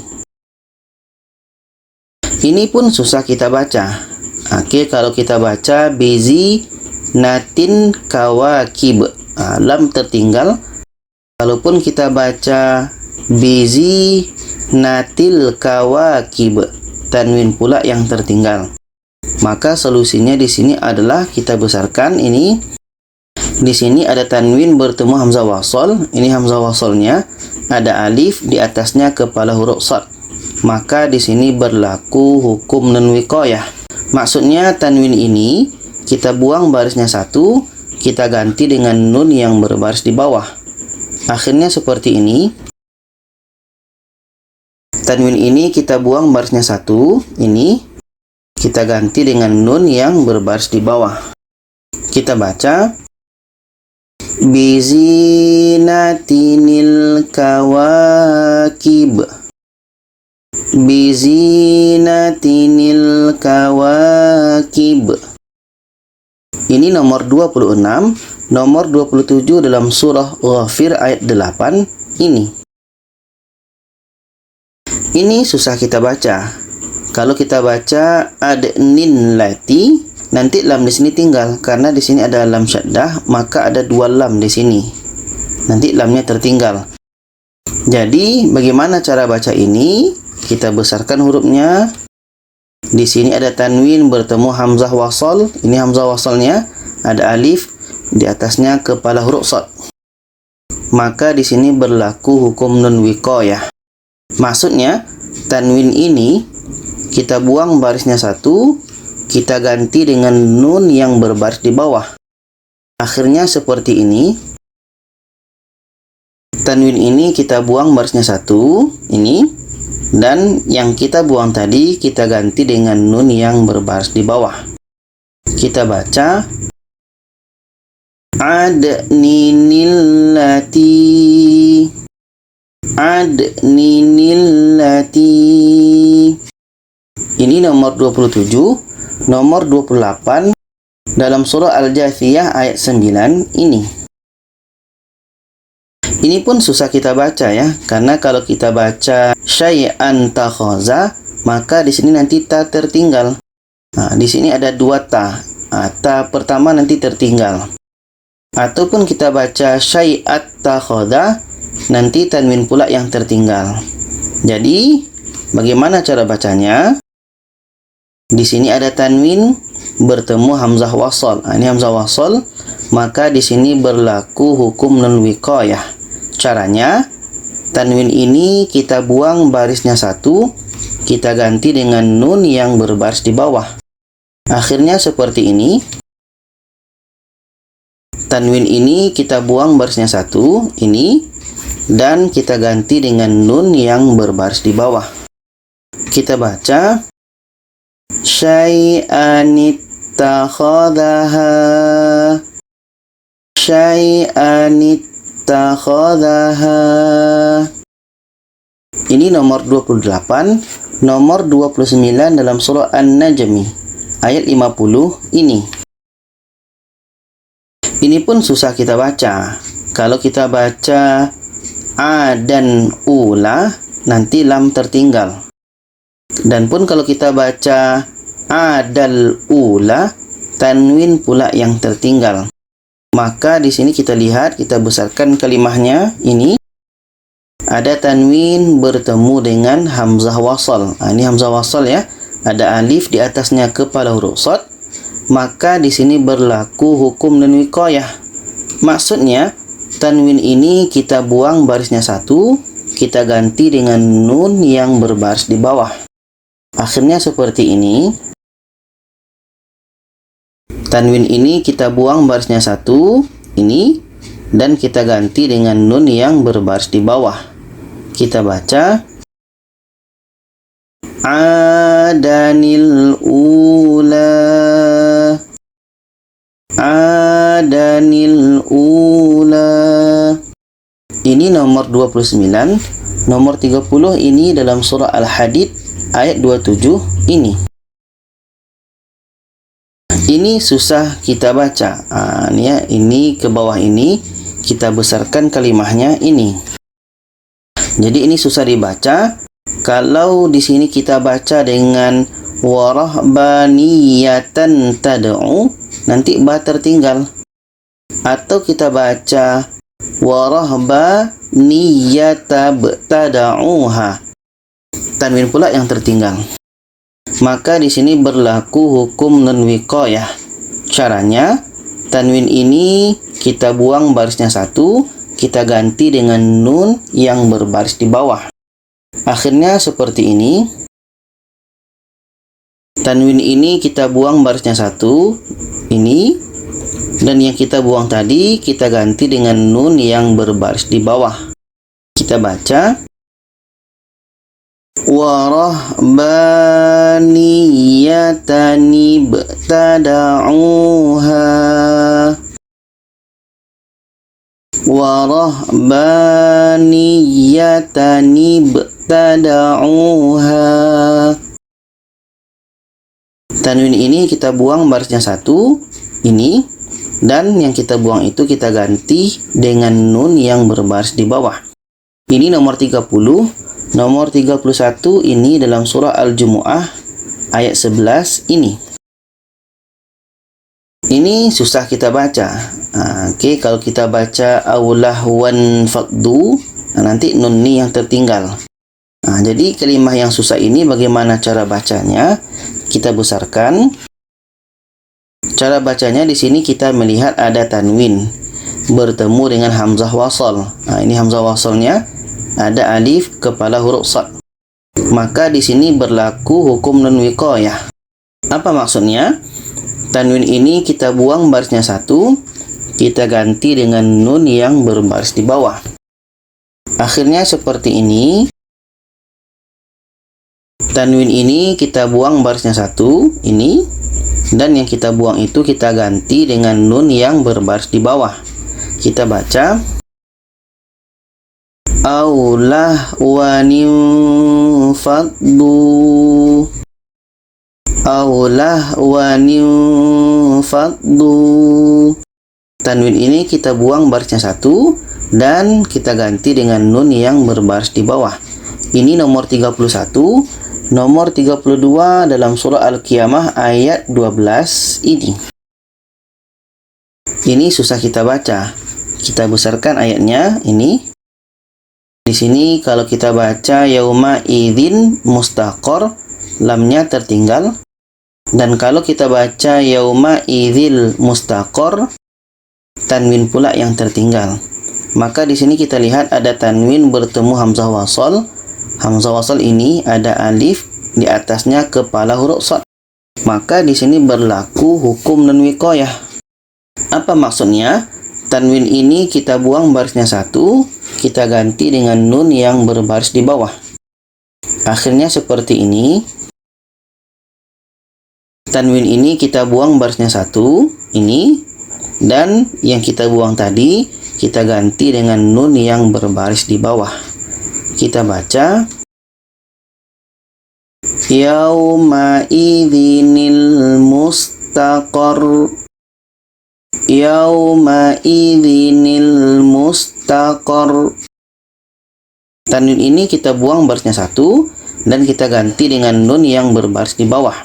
A: Ini pun susah kita baca. Oke, kalau kita baca bezi natin kawakib, lam tertinggal. Kalaupun kita baca bezi natil kawakib, tanwin pula yang tertinggal. Maka solusinya di sini adalah kita besarkan ini. Di sini ada tanwin bertemu hamzah wasol. Ini hamzah wasolnya, ada alif di atasnya kepala huruf shad. Maka di sini berlaku hukum nun wiqayah. Maksudnya tanwin ini kita buang barisnya satu, kita ganti dengan nun yang berbaris di bawah. Akhirnya seperti ini. Tanwin ini kita buang barisnya satu, ini kita ganti dengan nun yang berbaris di bawah. Kita baca bizinatinil kawakib, bizinatinil kawakib. Ini nomor 26, nomor 27 dalam surah Ghafir ayat 8 ini. Ini susah kita baca. Kalau kita baca adnin lati, nanti lam di sini tinggal karena di sini ada lam syaddah, maka ada dua lam di sini. Nanti lamnya tertinggal. Jadi bagaimana cara baca ini? Kita besarkan hurufnya. Di sini ada tanwin bertemu hamzah wasal. Ini hamzah wasalnya, ada alif di atasnya kepala huruf shad. Maka di sini berlaku hukum nun wiqayah. Maksudnya tanwin ini kita buang barisnya satu, kita ganti dengan nun yang berbaris di bawah. Akhirnya seperti ini. Tanwin ini kita buang barisnya satu, ini. Dan yang kita buang tadi kita ganti dengan nun yang berbaris di bawah. Kita baca adninillati, adninillati. Ini nomor 27, nomor 28 dalam surah Al-Jathiyah ayat 9 ini. Ini pun susah kita baca ya, karena kalau kita baca syai'an takhaza, maka di sini nanti ta tertinggal. Nah, di sini ada dua ta. Ta pertama nanti tertinggal. Ataupun kita baca syai'at takhaza, nanti tanwin pula yang tertinggal. Jadi, bagaimana cara bacanya? Di sini ada tanwin bertemu hamzah wasal. Ini hamzah wasal, maka di sini berlaku hukum nun wiqayah. Caranya, tanwin ini kita buang barisnya satu, kita ganti dengan nun yang berbaris di bawah. Akhirnya seperti ini. Tanwin ini kita buang barisnya satu, ini, dan kita ganti dengan nun yang berbaris di bawah. Kita baca syai'anittakhadhaha, syai'anittakhadhaha. Ini nomor 28, nomor 29 dalam surah An-Najmi ayat 50 ini. Ini pun susah kita baca. Kalau kita baca a dan ula, nanti lam tertinggal. Dan pun kalau kita baca adal ula, tanwin pula yang tertinggal. Maka di sini kita lihat, kita besarkan kalimahnya ini. ada tanwin bertemu dengan hamzah wasal. Ini hamzah wasal ya. Ada alif di atasnya kepala huruf shad. Maka di sini berlaku hukum nun wiqayah. Maksudnya tanwin ini kita buang barisnya satu, kita ganti dengan nun yang berbaris di bawah. Akhirnya seperti ini. Tanwin ini kita buang barisnya satu, ini, dan kita ganti dengan nun yang berbaris di bawah. Kita baca adanil ula, adanil ula. Ini nomor 29. Nomor 30 ini dalam surah Al-Hadid ayat 27 ini. Ini susah kita baca. Ini ke bawah ini kita besarkan kalimahnya ini. Jadi ini susah dibaca. Kalau di sini kita baca dengan warahbaniyatan tad'u, nanti ba tertinggal. Atau kita baca warahbaniyata tad'uha, tanwin pula yang tertinggal. Maka di sini berlaku hukum nun wiqayah. Caranya, tanwin ini kita buang barisnya satu, kita ganti dengan nun yang berbaris di bawah. Akhirnya seperti ini. Tanwin ini kita buang barisnya satu, ini, dan yang kita buang tadi kita ganti dengan nun yang berbaris di bawah. Kita baca warahbaniyatani btada'uha, warahbaniyatani btada'uha. Tanwin ini kita buang barisnya satu, ini, dan yang kita buang itu kita ganti dengan nun yang berbaris di bawah. Ini nomor 30. Nomor 31 ini dalam surah Al-Jumu'ah ayat 11 ini. Ini susah kita baca. Kalau kita baca awlahwan faqdu, nanti nun ni yang tertinggal. Jadi kalimah yang susah ini bagaimana cara bacanya? Kita besarkan. Cara bacanya di sini kita melihat ada tanwin bertemu dengan hamzah wasal. Ini hamzah wasalnya. Ada alif kepala huruf shad. Maka di sini berlaku hukum nun wiqayah. Apa maksudnya? Tanwin ini kita buang barisnya satu, kita ganti dengan nun yang berbaris di bawah. Akhirnya seperti ini. Tanwin ini kita buang barisnya satu, ini, dan yang kita buang itu kita ganti dengan nun yang berbaris di bawah. Kita baca aulah wanim faddu, aulah wanim faddu. Tanwin ini kita buang barisnya satu dan kita ganti dengan nun yang berbaris di bawah. Ini nomor 31. Nomor 32 dalam surah Al-Qiyamah ayat 12 ini. Ini susah kita baca. Kita besarkan ayatnya ini. Di sini kalau kita baca yauma idzin mustaqor, lamnya tertinggal. Dan kalau kita baca yauma idzil mustaqor, tanwin pula yang tertinggal. Maka di sini kita lihat ada tanwin bertemu hamzah wasal. Hamzah wasal ini ada alif di atasnya kepala huruf shad. Maka di sini berlaku hukum nun wiqayah. Apa maksudnya? Tanwin ini kita buang barisnya satu, kita ganti dengan nun yang berbaris di bawah. Akhirnya seperti ini. Tanwin ini kita buang barisnya satu, ini, dan yang kita buang tadi kita ganti dengan nun yang berbaris di bawah. Kita baca yauma idzinil mustaqor, yauma idzinil mustaqor. Tanwin ini kita buang barisnya satu dan kita ganti dengan nun yang berbaris di bawah.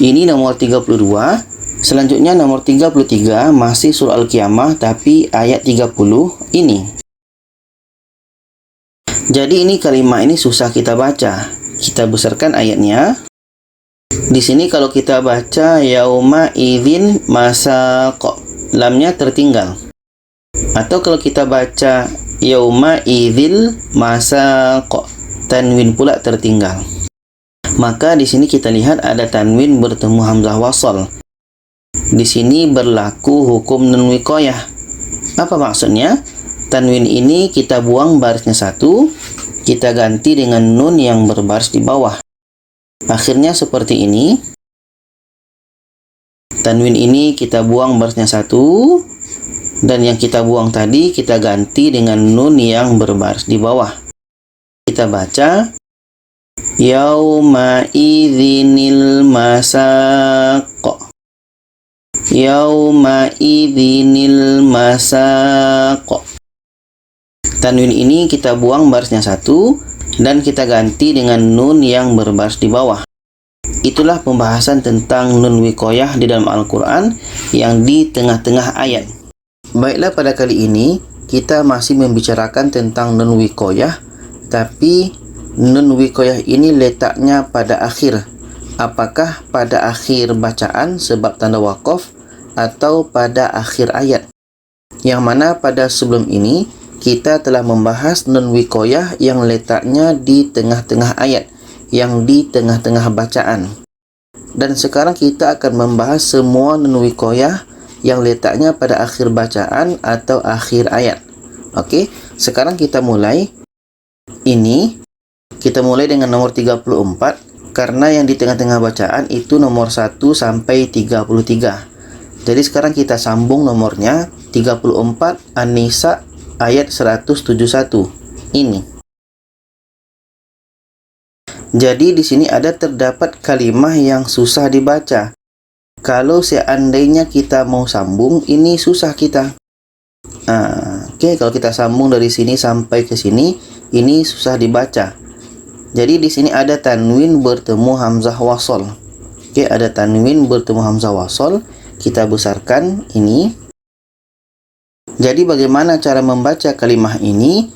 A: Ini nomor 32. Selanjutnya nomor 33 masih surah Al-Qiyamah tapi ayat 30 ini. Jadi ini kalimat ini susah kita baca. Kita besarkan ayatnya. Di sini kalau kita baca yauma idzin masaq, lamnya tertinggal. Atau kalau kita baca yauma idzil masaq, tanwin pula tertinggal. Maka di sini kita lihat ada tanwin bertemu hamzah wasal. Di sini berlaku hukum nun wiqayah. Apa maksudnya? Tanwin ini kita buang barisnya satu, kita ganti dengan nun yang berbaris di bawah. Akhirnya seperti ini. Tanwin ini kita buang barisnya satu, dan yang kita buang tadi kita ganti dengan nun yang berbaris di bawah. Kita baca yauma idzinil masaq. Yauma idzinil masaq. Tanwin ini kita buang barisnya satu dan kita ganti dengan nun yang berbaris di bawah. Itulah pembahasan tentang nun wiqayah di dalam Al-Quran yang di tengah-tengah ayat. Baiklah, pada kali ini kita masih membicarakan tentang nun wiqayah, tapi nun wiqayah ini letaknya pada akhir. Apakah pada akhir bacaan sebab tanda waqaf atau pada akhir ayat? Yang mana pada sebelum ini kita telah membahas nun wiqayah yang letaknya di tengah-tengah ayat, yang di tengah-tengah bacaan. Dan sekarang kita akan membahas semua nun wiqayah yang letaknya pada akhir bacaan atau akhir ayat. Oke, sekarang kita mulai. Ini kita mulai dengan nomor 34, karena yang di tengah-tengah bacaan itu nomor 1 sampai 33. Jadi sekarang kita sambung nomornya 34 An-Nisa ayat 171 ini. Jadi di sini terdapat kalimat yang susah dibaca. Kalau seandainya kita mau sambung, ini susah kita. Oke, kalau kita sambung dari sini sampai ke sini, ini susah dibaca. Jadi di sini ada tanwin bertemu hamzah wasal. Oke, ada tanwin bertemu hamzah wasal. Kita besarkan ini. Jadi bagaimana cara membaca kalimat ini?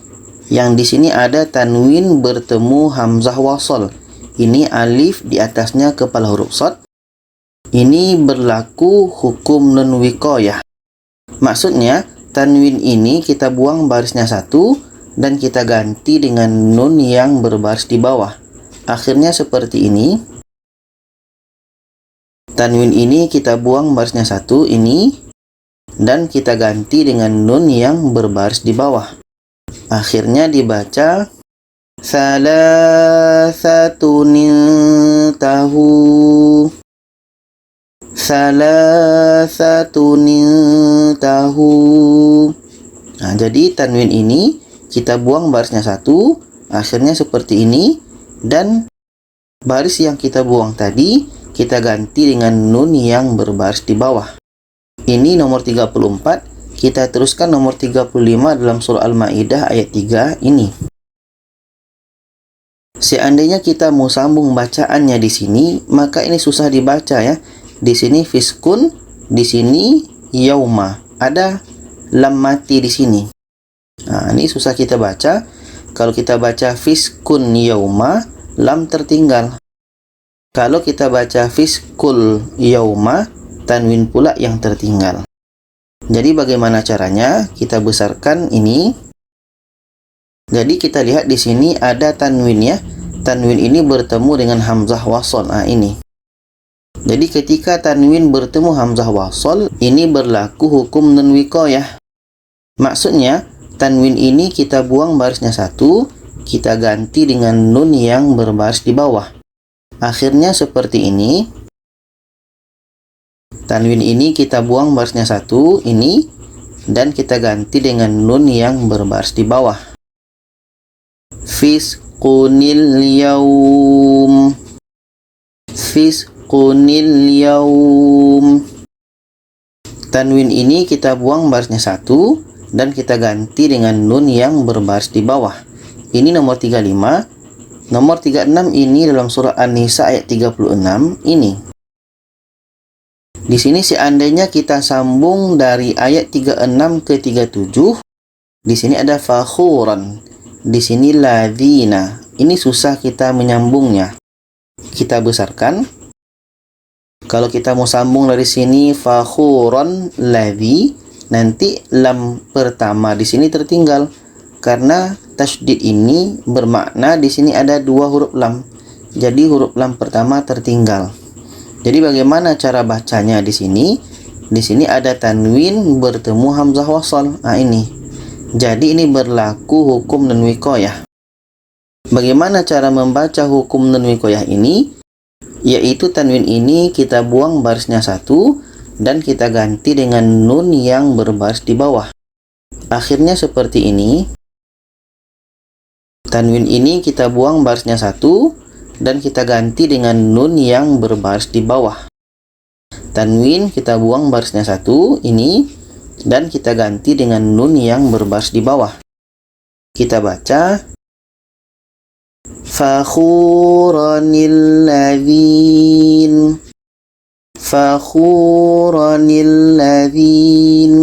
A: Yang di sini ada tanwin bertemu hamzah wasal. Ini alif di atasnya kepala huruf shad. Ini berlaku hukum nun wiqayah. Maksudnya tanwin ini kita buang barisnya satu dan kita ganti dengan nun yang berbaris di bawah. Akhirnya seperti ini. Tanwin ini kita buang barisnya satu ini dan kita ganti dengan nun yang berbaris di bawah. Akhirnya dibaca salasatun tahu. Salasatun tahu. Jadi tanwin ini kita buang barisnya satu, akhirnya seperti ini, dan baris yang kita buang tadi kita ganti dengan nun yang berbaris di bawah. Ini nomor 34. Kita teruskan nomor 35 dalam surah Al-Maidah ayat 3 ini. Seandainya kita mau sambung bacaannya di sini, maka ini susah dibaca ya. Di sini fiskun, di sini yauma. Ada lam mati di sini. Ini susah kita baca. Kalau kita baca fiskun yauma, lam tertinggal. Kalau kita baca fiskul yauma, tanwin pula yang tertinggal. Jadi bagaimana caranya? Kita besarkan ini. Jadi kita lihat di sini ada tanwin ya. Tanwin ini bertemu dengan hamzah wasal. Ini. Jadi ketika tanwin bertemu hamzah wasal, ini berlaku hukum nun wiqayah. Maksudnya tanwin ini kita buang barisnya satu, kita ganti dengan nun yang berbaris di bawah. Akhirnya seperti ini. Tanwin ini kita buang barisnya satu, ini, dan kita ganti dengan nun yang berbaris di bawah. Fisqunil yaum. Fisqunil yaum. Tanwin ini kita buang barisnya satu, dan kita ganti dengan nun yang berbaris di bawah. Ini nomor 35. Nomor 36 ini dalam surah An-Nisa ayat 36 ini. Di sini seandainya kita sambung dari ayat 36 ke 37, di sini ada fakhuran. di sini ladzina. Ini susah kita menyambungnya. Kita besarkan. Kalau kita mau sambung dari sini fakhuron ladzi, nanti lam pertama di sini tertinggal karena tasydid ini bermakna di sini ada dua huruf lam. Jadi huruf lam pertama tertinggal. Jadi bagaimana cara bacanya di sini? Di sini ada tanwin bertemu hamzah wasal. Nah ini. Jadi ini berlaku hukum nun wiqayah. Bagaimana cara membaca hukum nun wiqayah ini? Yaitu tanwin ini kita buang barisnya satu dan kita ganti dengan nun yang berbaris di bawah. Akhirnya seperti ini. Tanwin ini kita buang barisnya satu dan kita ganti dengan nun yang berbaris di bawah. Tanwin kita buang barisnya satu ini dan kita ganti dengan nun yang berbaris di bawah. Kita baca fakhuranil ladzin, fakhuranil ladzin.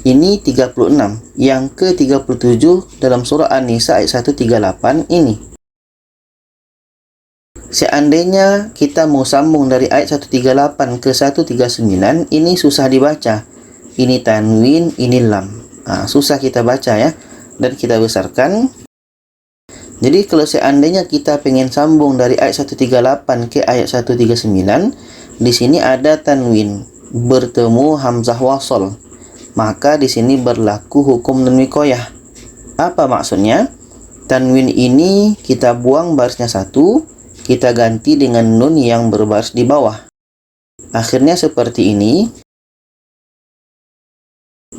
A: Ini 36. Yang ke-37 dalam surah An-Nisa ayat 138 ini. Seandainya kita mau sambung dari ayat 138 ke 139, ini susah dibaca. Ini tanwin, ini lam. Nah, susah kita baca ya. Dan kita besarkan. Jadi kalau seandainya kita pengen sambung dari ayat 138 ke ayat 139, di sini ada tanwin bertemu hamzah wasal. Maka di sini berlaku hukum nun wiqayah. Apa maksudnya? Tanwin ini kita buang barisnya satu, kita ganti dengan nun yang berbaris di bawah. Akhirnya seperti ini.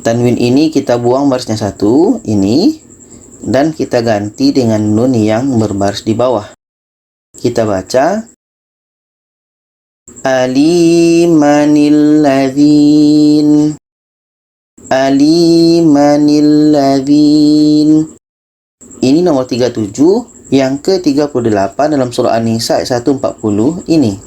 A: Tanwin ini kita buang barisnya satu, ini. Dan kita ganti dengan nun yang berbaris di bawah. Kita baca alimanil ladzin, alimanil ladzin. Ini nomor 37, yang ke-38 dalam surah An-Nisa ayat 140 ini.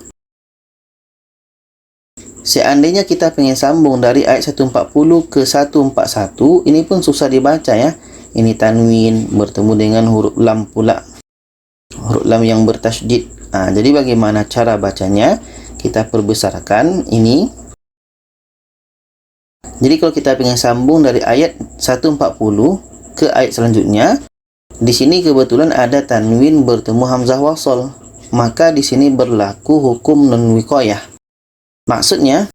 A: Seandainya kita pengen sambung dari ayat 140 ke 141, ini pun susah dibaca ya. Ini tanwin bertemu dengan huruf lam pula. Huruf lam yang bertasydid. Nah, jadi bagaimana cara bacanya? Kita perbesarkan ini. Jadi kalau kita ingin sambung dari ayat 140 ke ayat selanjutnya, di sini kebetulan ada tanwin bertemu hamzah wasal. Maka di sini berlaku hukum nun wiqayah. Maksudnya,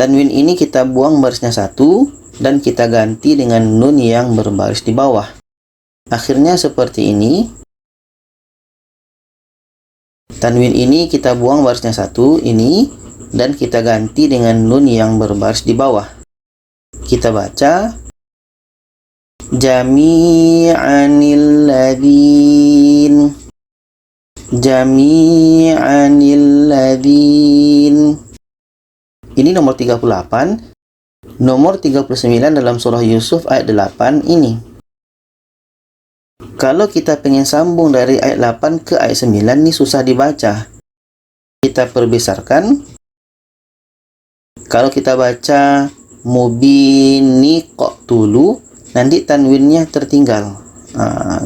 A: tanwin ini kita buang barisnya satu dan kita ganti dengan nun yang berbaris di bawah. Akhirnya seperti ini. Tanwin ini kita buang barisnya satu, ini, dan kita ganti dengan nun yang berbaris di bawah. Kita baca jami'anil ladzin, jami'anil ladzin. Ini nomor 38. Nomor 39 dalam surah Yusuf ayat 8 ini. Kalau kita pengen sambung dari ayat 8 ke ayat 9, ini susah dibaca. Kita perbesarkan. Kalau kita baca mubini qatulu, nanti tanwinnya tertinggal.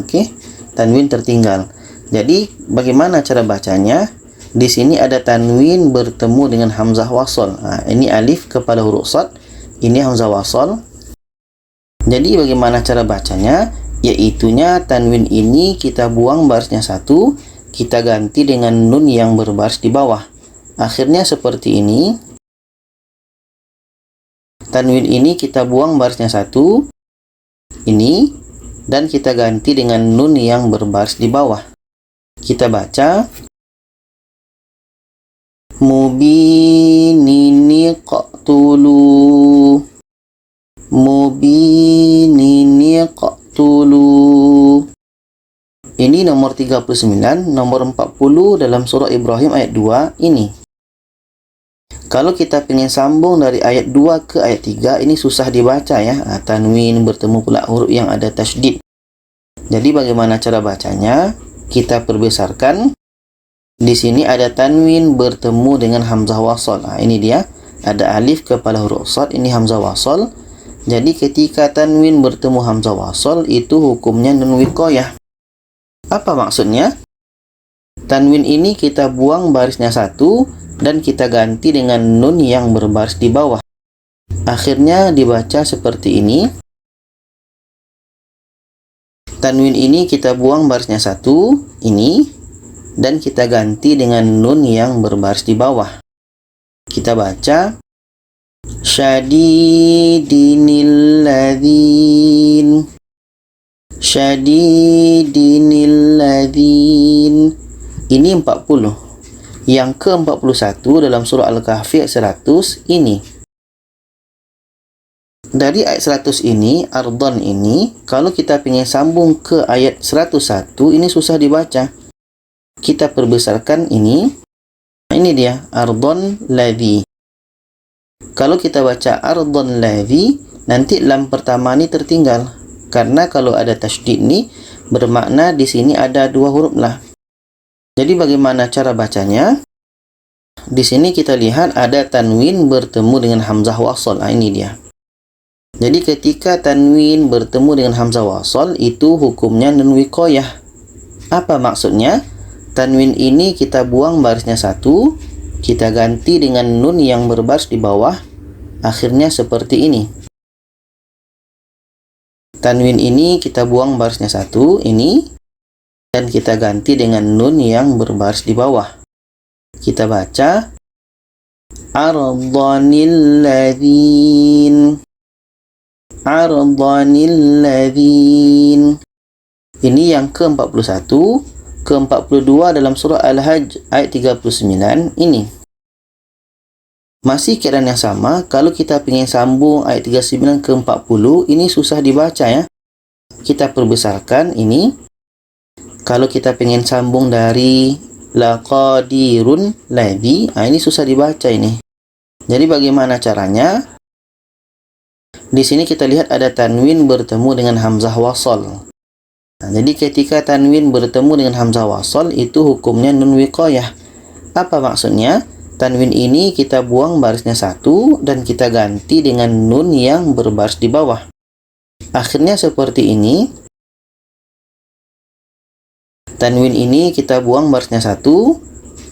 A: Oke. Tanwin tertinggal. Jadi bagaimana cara bacanya? Di sini ada tanwin bertemu dengan hamzah wasal. Ini alif kepada huruf shad. Ini hamzah wasal. Jadi bagaimana cara bacanya? Yaitunya tanwin ini kita buang barisnya satu, kita ganti dengan nun yang berbaris di bawah. Akhirnya seperti ini. Tanwin ini kita buang barisnya satu, ini, dan kita ganti dengan nun yang berbaris di bawah. Kita baca mubinini qatulu, mubinini qatulu. Ini nomor 39, nomor 40 dalam surah Ibrahim ayat 2 ini. Kalau kita ingin sambung dari ayat 2 ke ayat 3, ini susah dibaca ya. Tanwin bertemu pula huruf yang ada tasydid. Jadi bagaimana cara bacanya? Kita perbesarkan. Di sini ada tanwin bertemu dengan hamzah wasal. Ini dia. Ada alif kepala huruf shad, ini hamzah wasal. Jadi ketika tanwin bertemu hamzah wasl itu hukumnya nun wiqayah. Apa maksudnya? Tanwin ini kita buang barisnya satu dan kita ganti dengan nun yang berbaris di bawah. Akhirnya dibaca seperti ini. Tanwin ini kita buang barisnya satu, ini, dan kita ganti dengan nun yang berbaris di bawah. Kita baca syadidinil ladzin, syadidinil ladzin. Ini 40. Yang ke-41 dalam surah Al-Kahfi ayat 100 ini. Dari ayat 100 ini, ardon ini, kalau kita ingin sambung ke ayat 101, ini susah dibaca. Kita perbesarkan ini. Ini dia, ardon ladhi. Kalau kita baca ardon ladhi, nanti lam pertama ini tertinggal. Karena kalau ada tasydid ini, bermakna di sini ada dua huruf lah. Jadi bagaimana cara bacanya? Di sini kita lihat ada tanwin bertemu dengan hamzah wasl. Ini dia. Jadi ketika tanwin bertemu dengan hamzah wasl itu hukumnya nun wiqayah. Apa maksudnya? Tanwin ini kita buang barisnya satu, kita ganti dengan nun yang berbaris di bawah. Akhirnya seperti ini. Tanwin ini kita buang barisnya satu, ini, dan kita ganti dengan nun yang berbaris di bawah. Kita baca ardhanil ladzin, ardhanil ladzin. Ini yang ke-41, ke-42 dalam surah Al-Hajj ayat 39 ini. Masih keadaan yang sama, kalau kita ingin sambung ayat 39 ke 40, ini susah dibaca ya. Kita perbesarkan ini. Kalau kita ingin sambung dari laqadirun ladzi, ini susah dibaca ini. Jadi bagaimana caranya? Di sini kita lihat ada tanwin bertemu dengan hamzah wasl. Jadi ketika tanwin bertemu dengan hamzah wasl itu hukumnya nun wiqayah. Apa maksudnya? Tanwin ini kita buang barisnya satu dan kita ganti dengan nun yang berbaris di bawah. Akhirnya seperti ini. Tanwin ini kita buang barisnya satu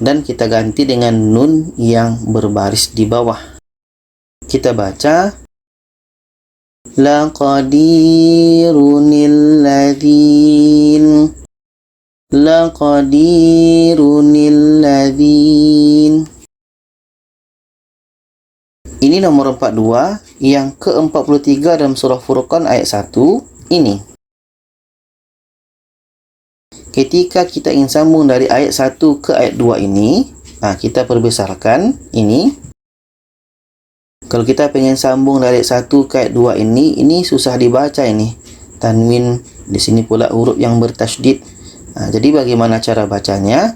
A: dan kita ganti dengan nun yang berbaris di bawah. Kita baca laqadirunil ladzin, laqadirunil ladzin. Ini nomor 42, yang ke-43 dalam surah Furqan ayat 1 ini. Ketika kita ingin sambung dari ayat 1 ke ayat 2 ini, kita perbesarkan ini. Kalau kita pengen sambung dari ayat 1 ke ayat 2 ini susah dibaca ini. Tanwin, di sini pula huruf yang bertasydid. Jadi bagaimana cara bacanya?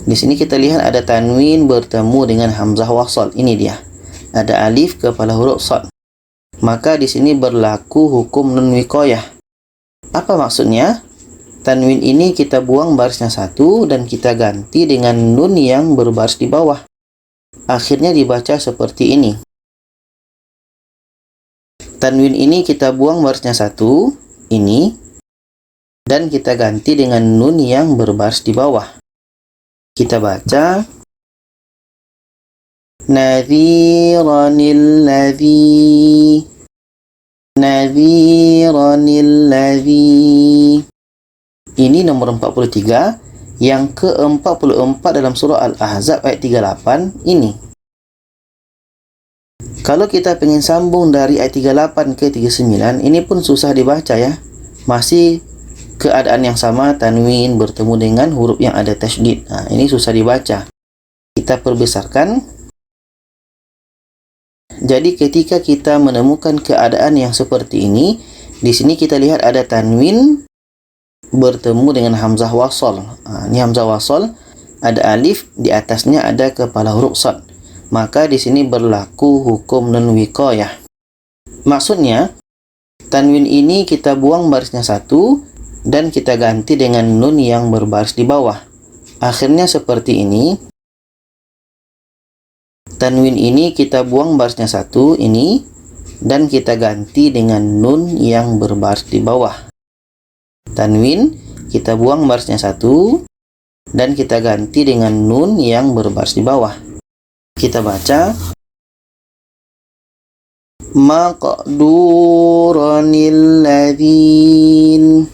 A: Di sini kita lihat ada tanwin bertemu dengan hamzah wasl. Ini dia. Ada alif kepala huruf shad. Maka di sini berlaku hukum nun wiqayah. Apa maksudnya? Tanwin ini kita buang barisnya satu dan kita ganti dengan nun yang berbaris di bawah. Akhirnya dibaca seperti ini. Tanwin ini kita buang barisnya satu, ini, dan kita ganti dengan nun yang berbaris di bawah. Kita baca nadhiranil ladzi, nadhiranil ladzi. Ini nomor 43, yang ke-44 dalam surah Al-Ahzab ayat 38 ini. Kalau kita ingin sambung dari ayat 38 ke 39, ini pun susah dibaca ya. Masih keadaan yang sama, tanwin bertemu dengan huruf yang ada tasydid. Ini susah dibaca. Kita perbesarkan. Jadi ketika kita menemukan keadaan yang seperti ini, di sini kita lihat ada tanwin bertemu dengan hamzah wasl. Ini hamzah wasl, ada alif, di atasnya ada kepala huruf shad. Maka di sini berlaku hukum nun wiqayah. Maksudnya, tanwin ini kita buang barisnya satu dan kita ganti dengan nun yang berbaris di bawah. Akhirnya seperti ini. Tanwin ini kita buang barisnya satu, ini, dan kita ganti dengan nun yang berbaris di bawah. Tanwin kita buang barisnya 1 dan kita ganti dengan nun yang berbaris di bawah. Kita baca maqduranil ladzin,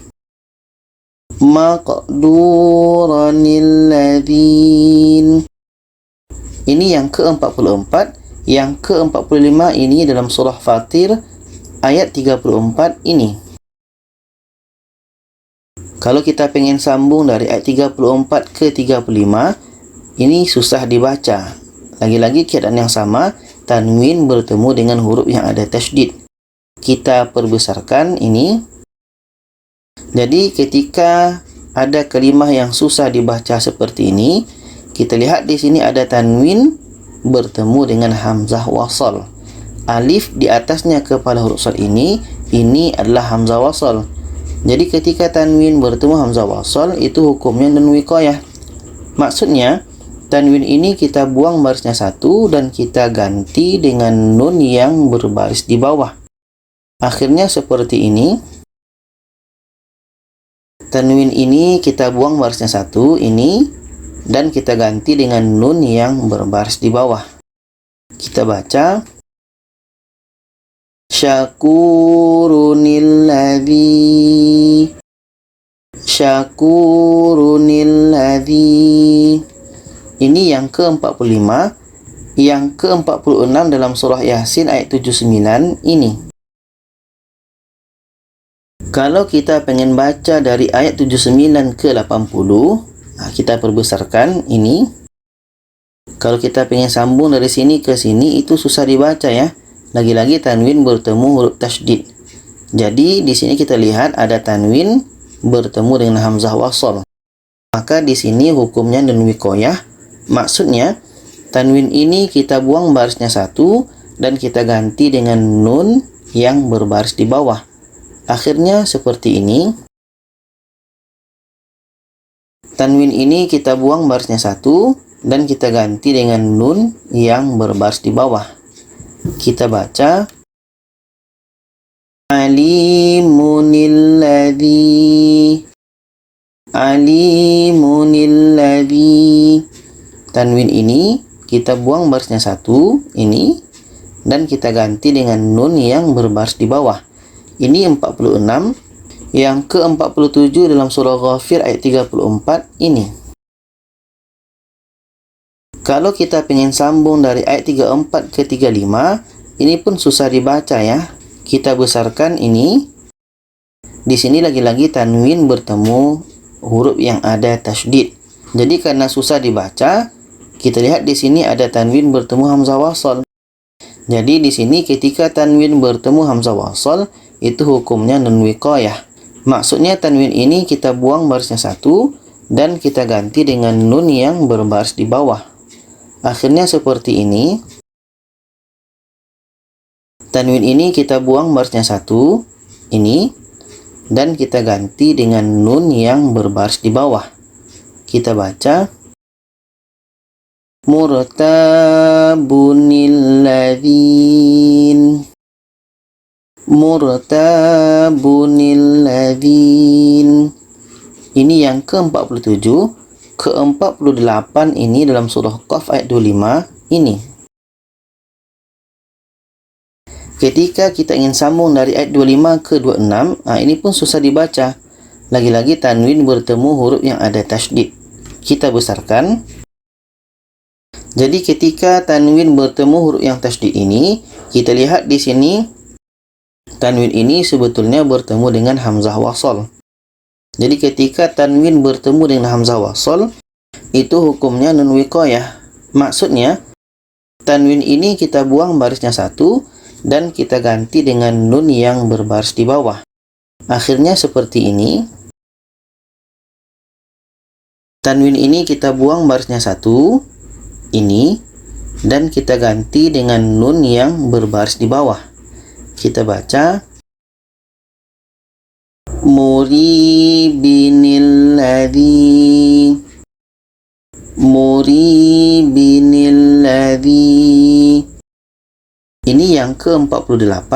A: maqduranil ladzin. Ini yang ke-44. Yang ke-45 ini dalam surah Fatir ayat 34 ini. Kalau kita pengen sambung dari ayat 34 ke 35, ini susah dibaca. Lagi-lagi keadaan yang sama, tanwin bertemu dengan huruf yang ada tasydid. Kita perbesarkan ini. Jadi ketika ada kalimah yang susah dibaca seperti ini, kita lihat di sini ada tanwin bertemu dengan hamzah wasal. Alif di atasnya kepala huruf sad ini adalah hamzah wasal. Jadi ketika tanwin bertemu hamzah wasal, itu hukumnya nun wiqayah. Maksudnya tanwin ini kita buang barisnya 1 dan kita ganti dengan nun yang berbaris di bawah. Akhirnya seperti ini. Tanwin ini kita buang barisnya 1 ini dan kita ganti dengan nun yang berbaris di bawah. Kita baca syakurunil ladzi, syakurunil ladzi. Ini yang ke-45. Yang ke-46 dalam surah Yasin ayat 79 ini. Kalau kita pengen baca dari ayat 79 ke 80, kita perbesarkan ini. Kalau kita pengen sambung dari sini ke sini, itu susah dibaca ya. Lagi-lagi tanwin bertemu huruf tasydid. Jadi di sini kita lihat ada tanwin bertemu dengan hamzah wasal. Maka di sini hukumnya nun wiqayah. Maksudnya tanwin ini kita buang barisnya 1 dan kita ganti dengan nun yang berbaris di bawah. Akhirnya seperti ini. Tanwin ini kita buang barisnya 1 dan kita ganti dengan nun yang berbaris di bawah. Kita baca alimunil ladzi, alimunil ladzi. Tanwin ini kita buang barisnya 1 ini dan kita ganti dengan nun yang berbaris di bawah. Ini 46. Yang ke-47 dalam surah Ghafir ayat 34 ini. Kalau kita pengen sambung dari ayat 34 ke 35, ini pun susah dibaca ya. Kita besarkan ini. Di sini lagi-lagi tanwin bertemu huruf yang ada tasydid. Jadi karena susah dibaca, kita lihat di sini ada tanwin bertemu hamzah wasal. Jadi di sini ketika tanwin bertemu hamzah wasal, itu hukumnya nun wiqayah. Maksudnya tanwin ini kita buang barisnya 1 dan kita ganti dengan nun yang berbaris di bawah. Akhirnya seperti ini. Tanwin ini kita buang barisnya 1 ini dan kita ganti dengan nun yang berbaris di bawah. Kita baca murtabunil ladzin, murtabunil ladzin. Ini yang ke-47. Ke-48 ini dalam surah Qaf ayat 25 ini. Ketika kita ingin sambung dari ayat 25 ke 26, ini pun susah dibaca. Lagi-lagi tanwin bertemu huruf yang ada tasydid. Kita besarkan. Jadi ketika tanwin bertemu huruf yang tasydid ini, kita lihat di sini tanwin ini sebetulnya bertemu dengan hamzah wasal. Jadi ketika tanwin bertemu dengan hamzah wasal, itu hukumnya nun wiqayah. Maksudnya tanwin ini kita buang barisnya 1 dan kita ganti dengan nun yang berbaris di bawah. Akhirnya seperti ini. Tanwin ini kita buang barisnya 1 ini dan kita ganti dengan nun yang berbaris di bawah. Kita baca muribinil ladzi, muribinil ladzi. Ini yang ke-48,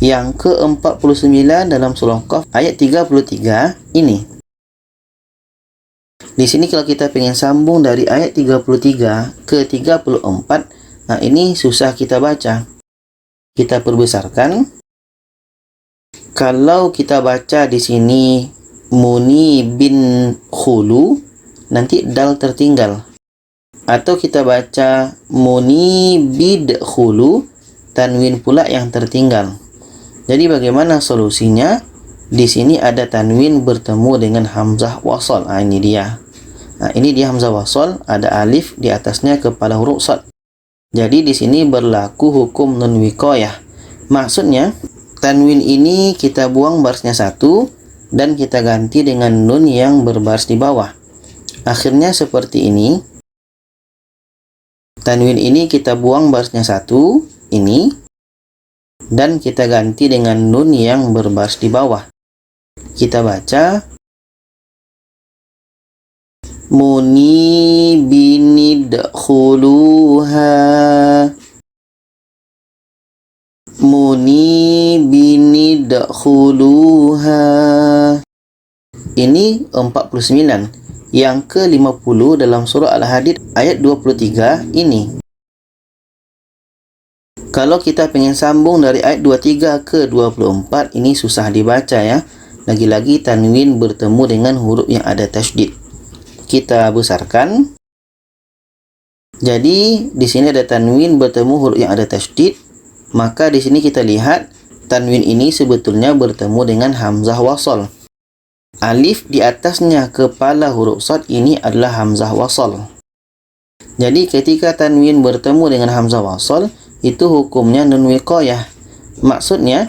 A: yang ke-49 dalam surah Qaf ayat 33 ini. Di sini kalau kita pengen sambung dari ayat 33 ke 34, nah ini susah kita baca. Kita perbesarkan. Kalau kita baca di sini Muni bin Khulu, nanti dal tertinggal. Atau kita baca Muni bid Khulu, tanwin pula yang tertinggal. Jadi bagaimana solusinya? Di sini ada tanwin bertemu dengan hamzah wasal. Nah, ini dia. Nah, ini dia hamzah wasal, ada alif di atasnya kepala huruf shad. Jadi di sini berlaku hukum nun wiqayah. Maksudnya, tanwin ini kita buang barisnya satu dan kita ganti dengan nun yang berbaris di bawah. Akhirnya seperti ini. Tanwin ini kita buang barisnya satu, ini, dan kita ganti dengan nun yang berbaris di bawah. Kita baca Muni binidkhuluha, Muni binidkhuluha. Ini 49. Yang ke-50 dalam surah Al-Hadid ayat 23 ini. Kalau kita pengen sambung dari ayat 23 ke 24, ini susah dibaca ya. Lagi-lagi tanwin bertemu dengan huruf yang ada tasydid. Kita besarkan. Jadi di sini ada tanwin bertemu huruf yang ada tasydid. Maka di sini kita lihat tanwin ini sebetulnya bertemu dengan hamzah wasal. Alif di atasnya kepala huruf shad ini adalah hamzah wasal. Jadi ketika tanwin bertemu dengan hamzah wasal, itu hukumnya nun wiqayah. Maksudnya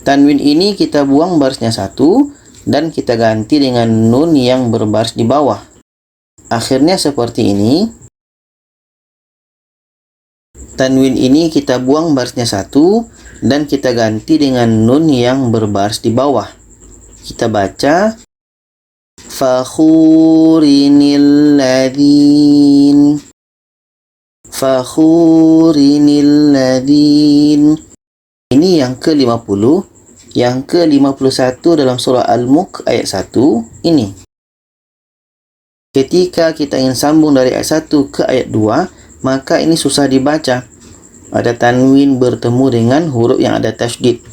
A: tanwin ini kita buang barisnya satu dan kita ganti dengan nun yang berbaris di bawah. Akhirnya seperti ini. Tanwin ini kita buang barisnya satu dan kita ganti dengan nun yang berbaris di bawah. Kita baca fakhurinil ladzin, fakhurinil ladzin. Ini yang ke-50. Yang ke-51 dalam surah Al-Mulk ayat 1 ini. Ketika kita ingin sambung dari ayat 1 ke ayat 2, maka ini susah dibaca. Ada tanwin bertemu dengan huruf yang ada tasydid.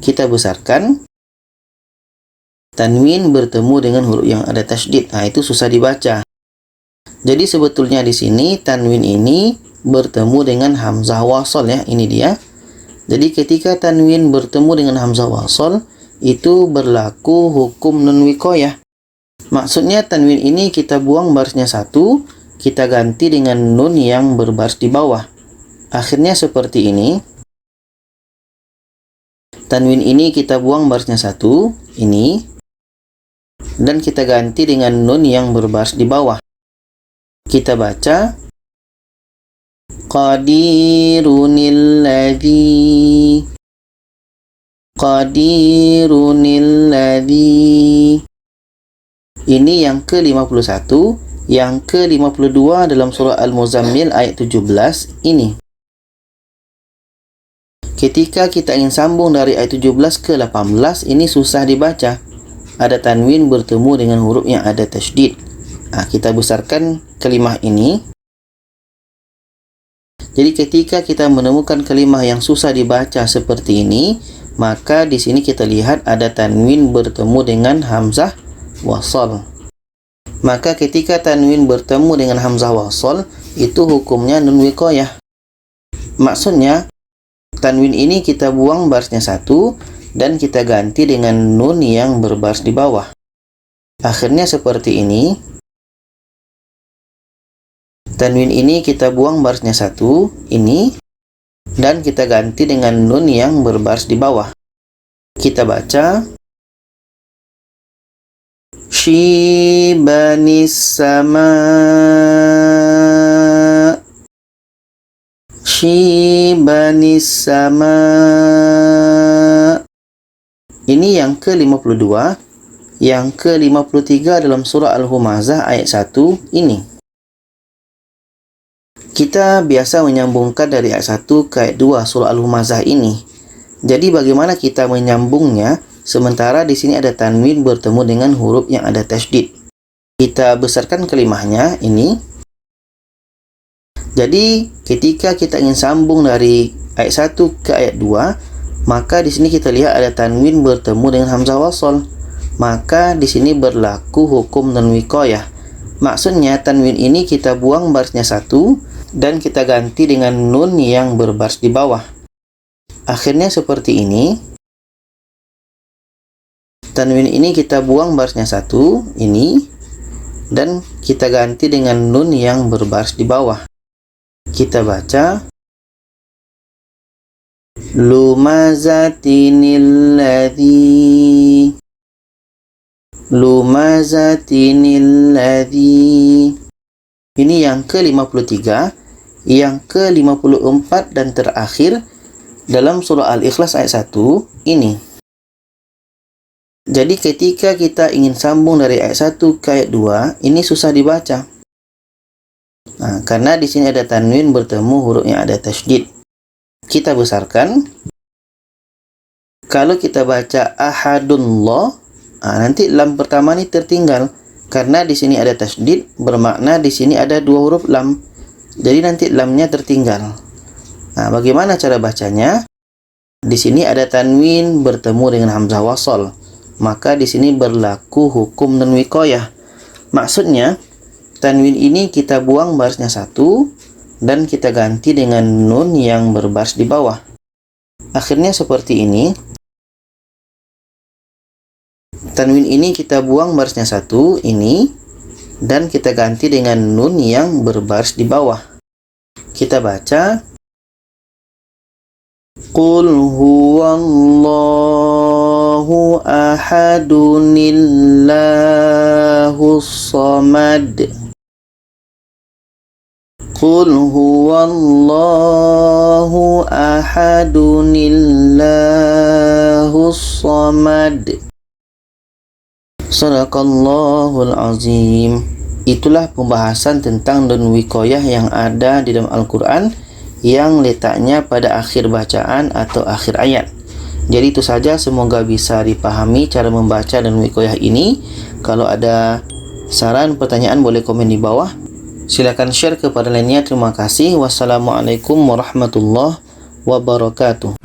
A: Kita besarkan. Tanwin bertemu dengan huruf yang ada tasydid. Nah, itu susah dibaca. Jadi sebetulnya di sini tanwin ini bertemu dengan hamzah wasal ya. Ini dia. Jadi ketika tanwin bertemu dengan hamzah wasal, itu berlaku hukum nun wiqayah. Maksudnya tanwin ini kita buang barisnya satu, kita ganti dengan nun yang berbaris di bawah. Akhirnya seperti ini. Tanwin ini kita buang barisnya satu, ini, dan kita ganti dengan nun yang berbaris di bawah. Kita baca Qadirunil ladzi, Qadirunil ladzi. Ini yang ke-51. Yang ke-52 dalam surah Al-Muzammil ayat 17 ini. Ketika kita ingin sambung dari ayat 17 ke 18, ini susah dibaca. Ada tanwin bertemu dengan huruf yang ada tasydid. Nah, kita besarkan kalimah ini. Jadi ketika kita menemukan kalimah yang susah dibaca seperti ini, maka di sini kita lihat ada tanwin bertemu dengan hamzah wasal. Maka ketika tanwin bertemu dengan hamzah wasal, itu hukumnya nun wiqayah. Maksudnya tanwin ini kita buang barisnya satu dan kita ganti dengan nun yang berbaris di bawah. Akhirnya seperti ini. Tanwin ini kita buang barisnya satu, ini, dan kita ganti dengan nun yang berbaris di bawah. Kita baca Shibanis sama, Shibanis sama. Ini yang ke-52. Yang ke-53 dalam surah Al-Humazah ayat 1 ini. Kita biasa menyambungkan dari ayat 1 ke ayat 2 surah Al-Humazah ini. Jadi bagaimana kita menyambungnya sementara di sini ada tanwin bertemu dengan huruf yang ada tasydid. Kita besarkan kelimahnya ini. Jadi ketika kita ingin sambung dari ayat 1 ke ayat 2, maka di sini kita lihat ada tanwin bertemu dengan hamzah wasl. Maka di sini berlaku hukum nun wiqayah. Maksudnya tanwin ini kita buang barisnya 1 dan kita ganti dengan nun yang berbaris di bawah. Akhirnya seperti ini. Tanwin ini kita buang barisnya 1 ini dan kita ganti dengan nun yang berbaris di bawah. Kita baca lumazatinil ladzi, lumazatinil ladzi. Ini yang ke-53. Yang ke-54 dan terakhir dalam surah Al-Ikhlas ayat 1 ini. Jadi ketika kita ingin sambung dari ayat 1 ke ayat 2, ini susah dibaca. Nah, karena di sini ada tanwin bertemu huruf yang ada tasydid. Kita besarkan. Kalau kita baca ahadullah, nanti lam pertama ini tertinggal karena di sini ada tasydid, bermakna di sini ada 2 huruf lam. Jadi nanti lamnya tertinggal. Nah, bagaimana cara bacanya? Di sini ada tanwin bertemu dengan hamzah wasl. Maka di sini berlaku hukum nun wiqayah. Maksudnya, tanwin ini kita buang barisnya 1 dan kita ganti dengan nun yang berbaris di bawah. Akhirnya seperti ini. Tanwin ini kita buang barisnya 1 ini dan kita ganti dengan nun yang berbaris di bawah. Kita baca Qul huwallahu ahadunillahus samad. Qul huwallahu ahadunillahus samad. Shadaqallahul azim. Itulah pembahasan tentang nun wiqayah yang ada di dalam Al-Quran yang letaknya pada akhir bacaan atau akhir ayat. Jadi itu saja, semoga bisa dipahami cara membaca nun wiqayah ini. Kalau ada saran, pertanyaan boleh komen di bawah. Silakan share kepada lainnya. Terima kasih. Wassalamualaikum warahmatullahi wabarakatuh.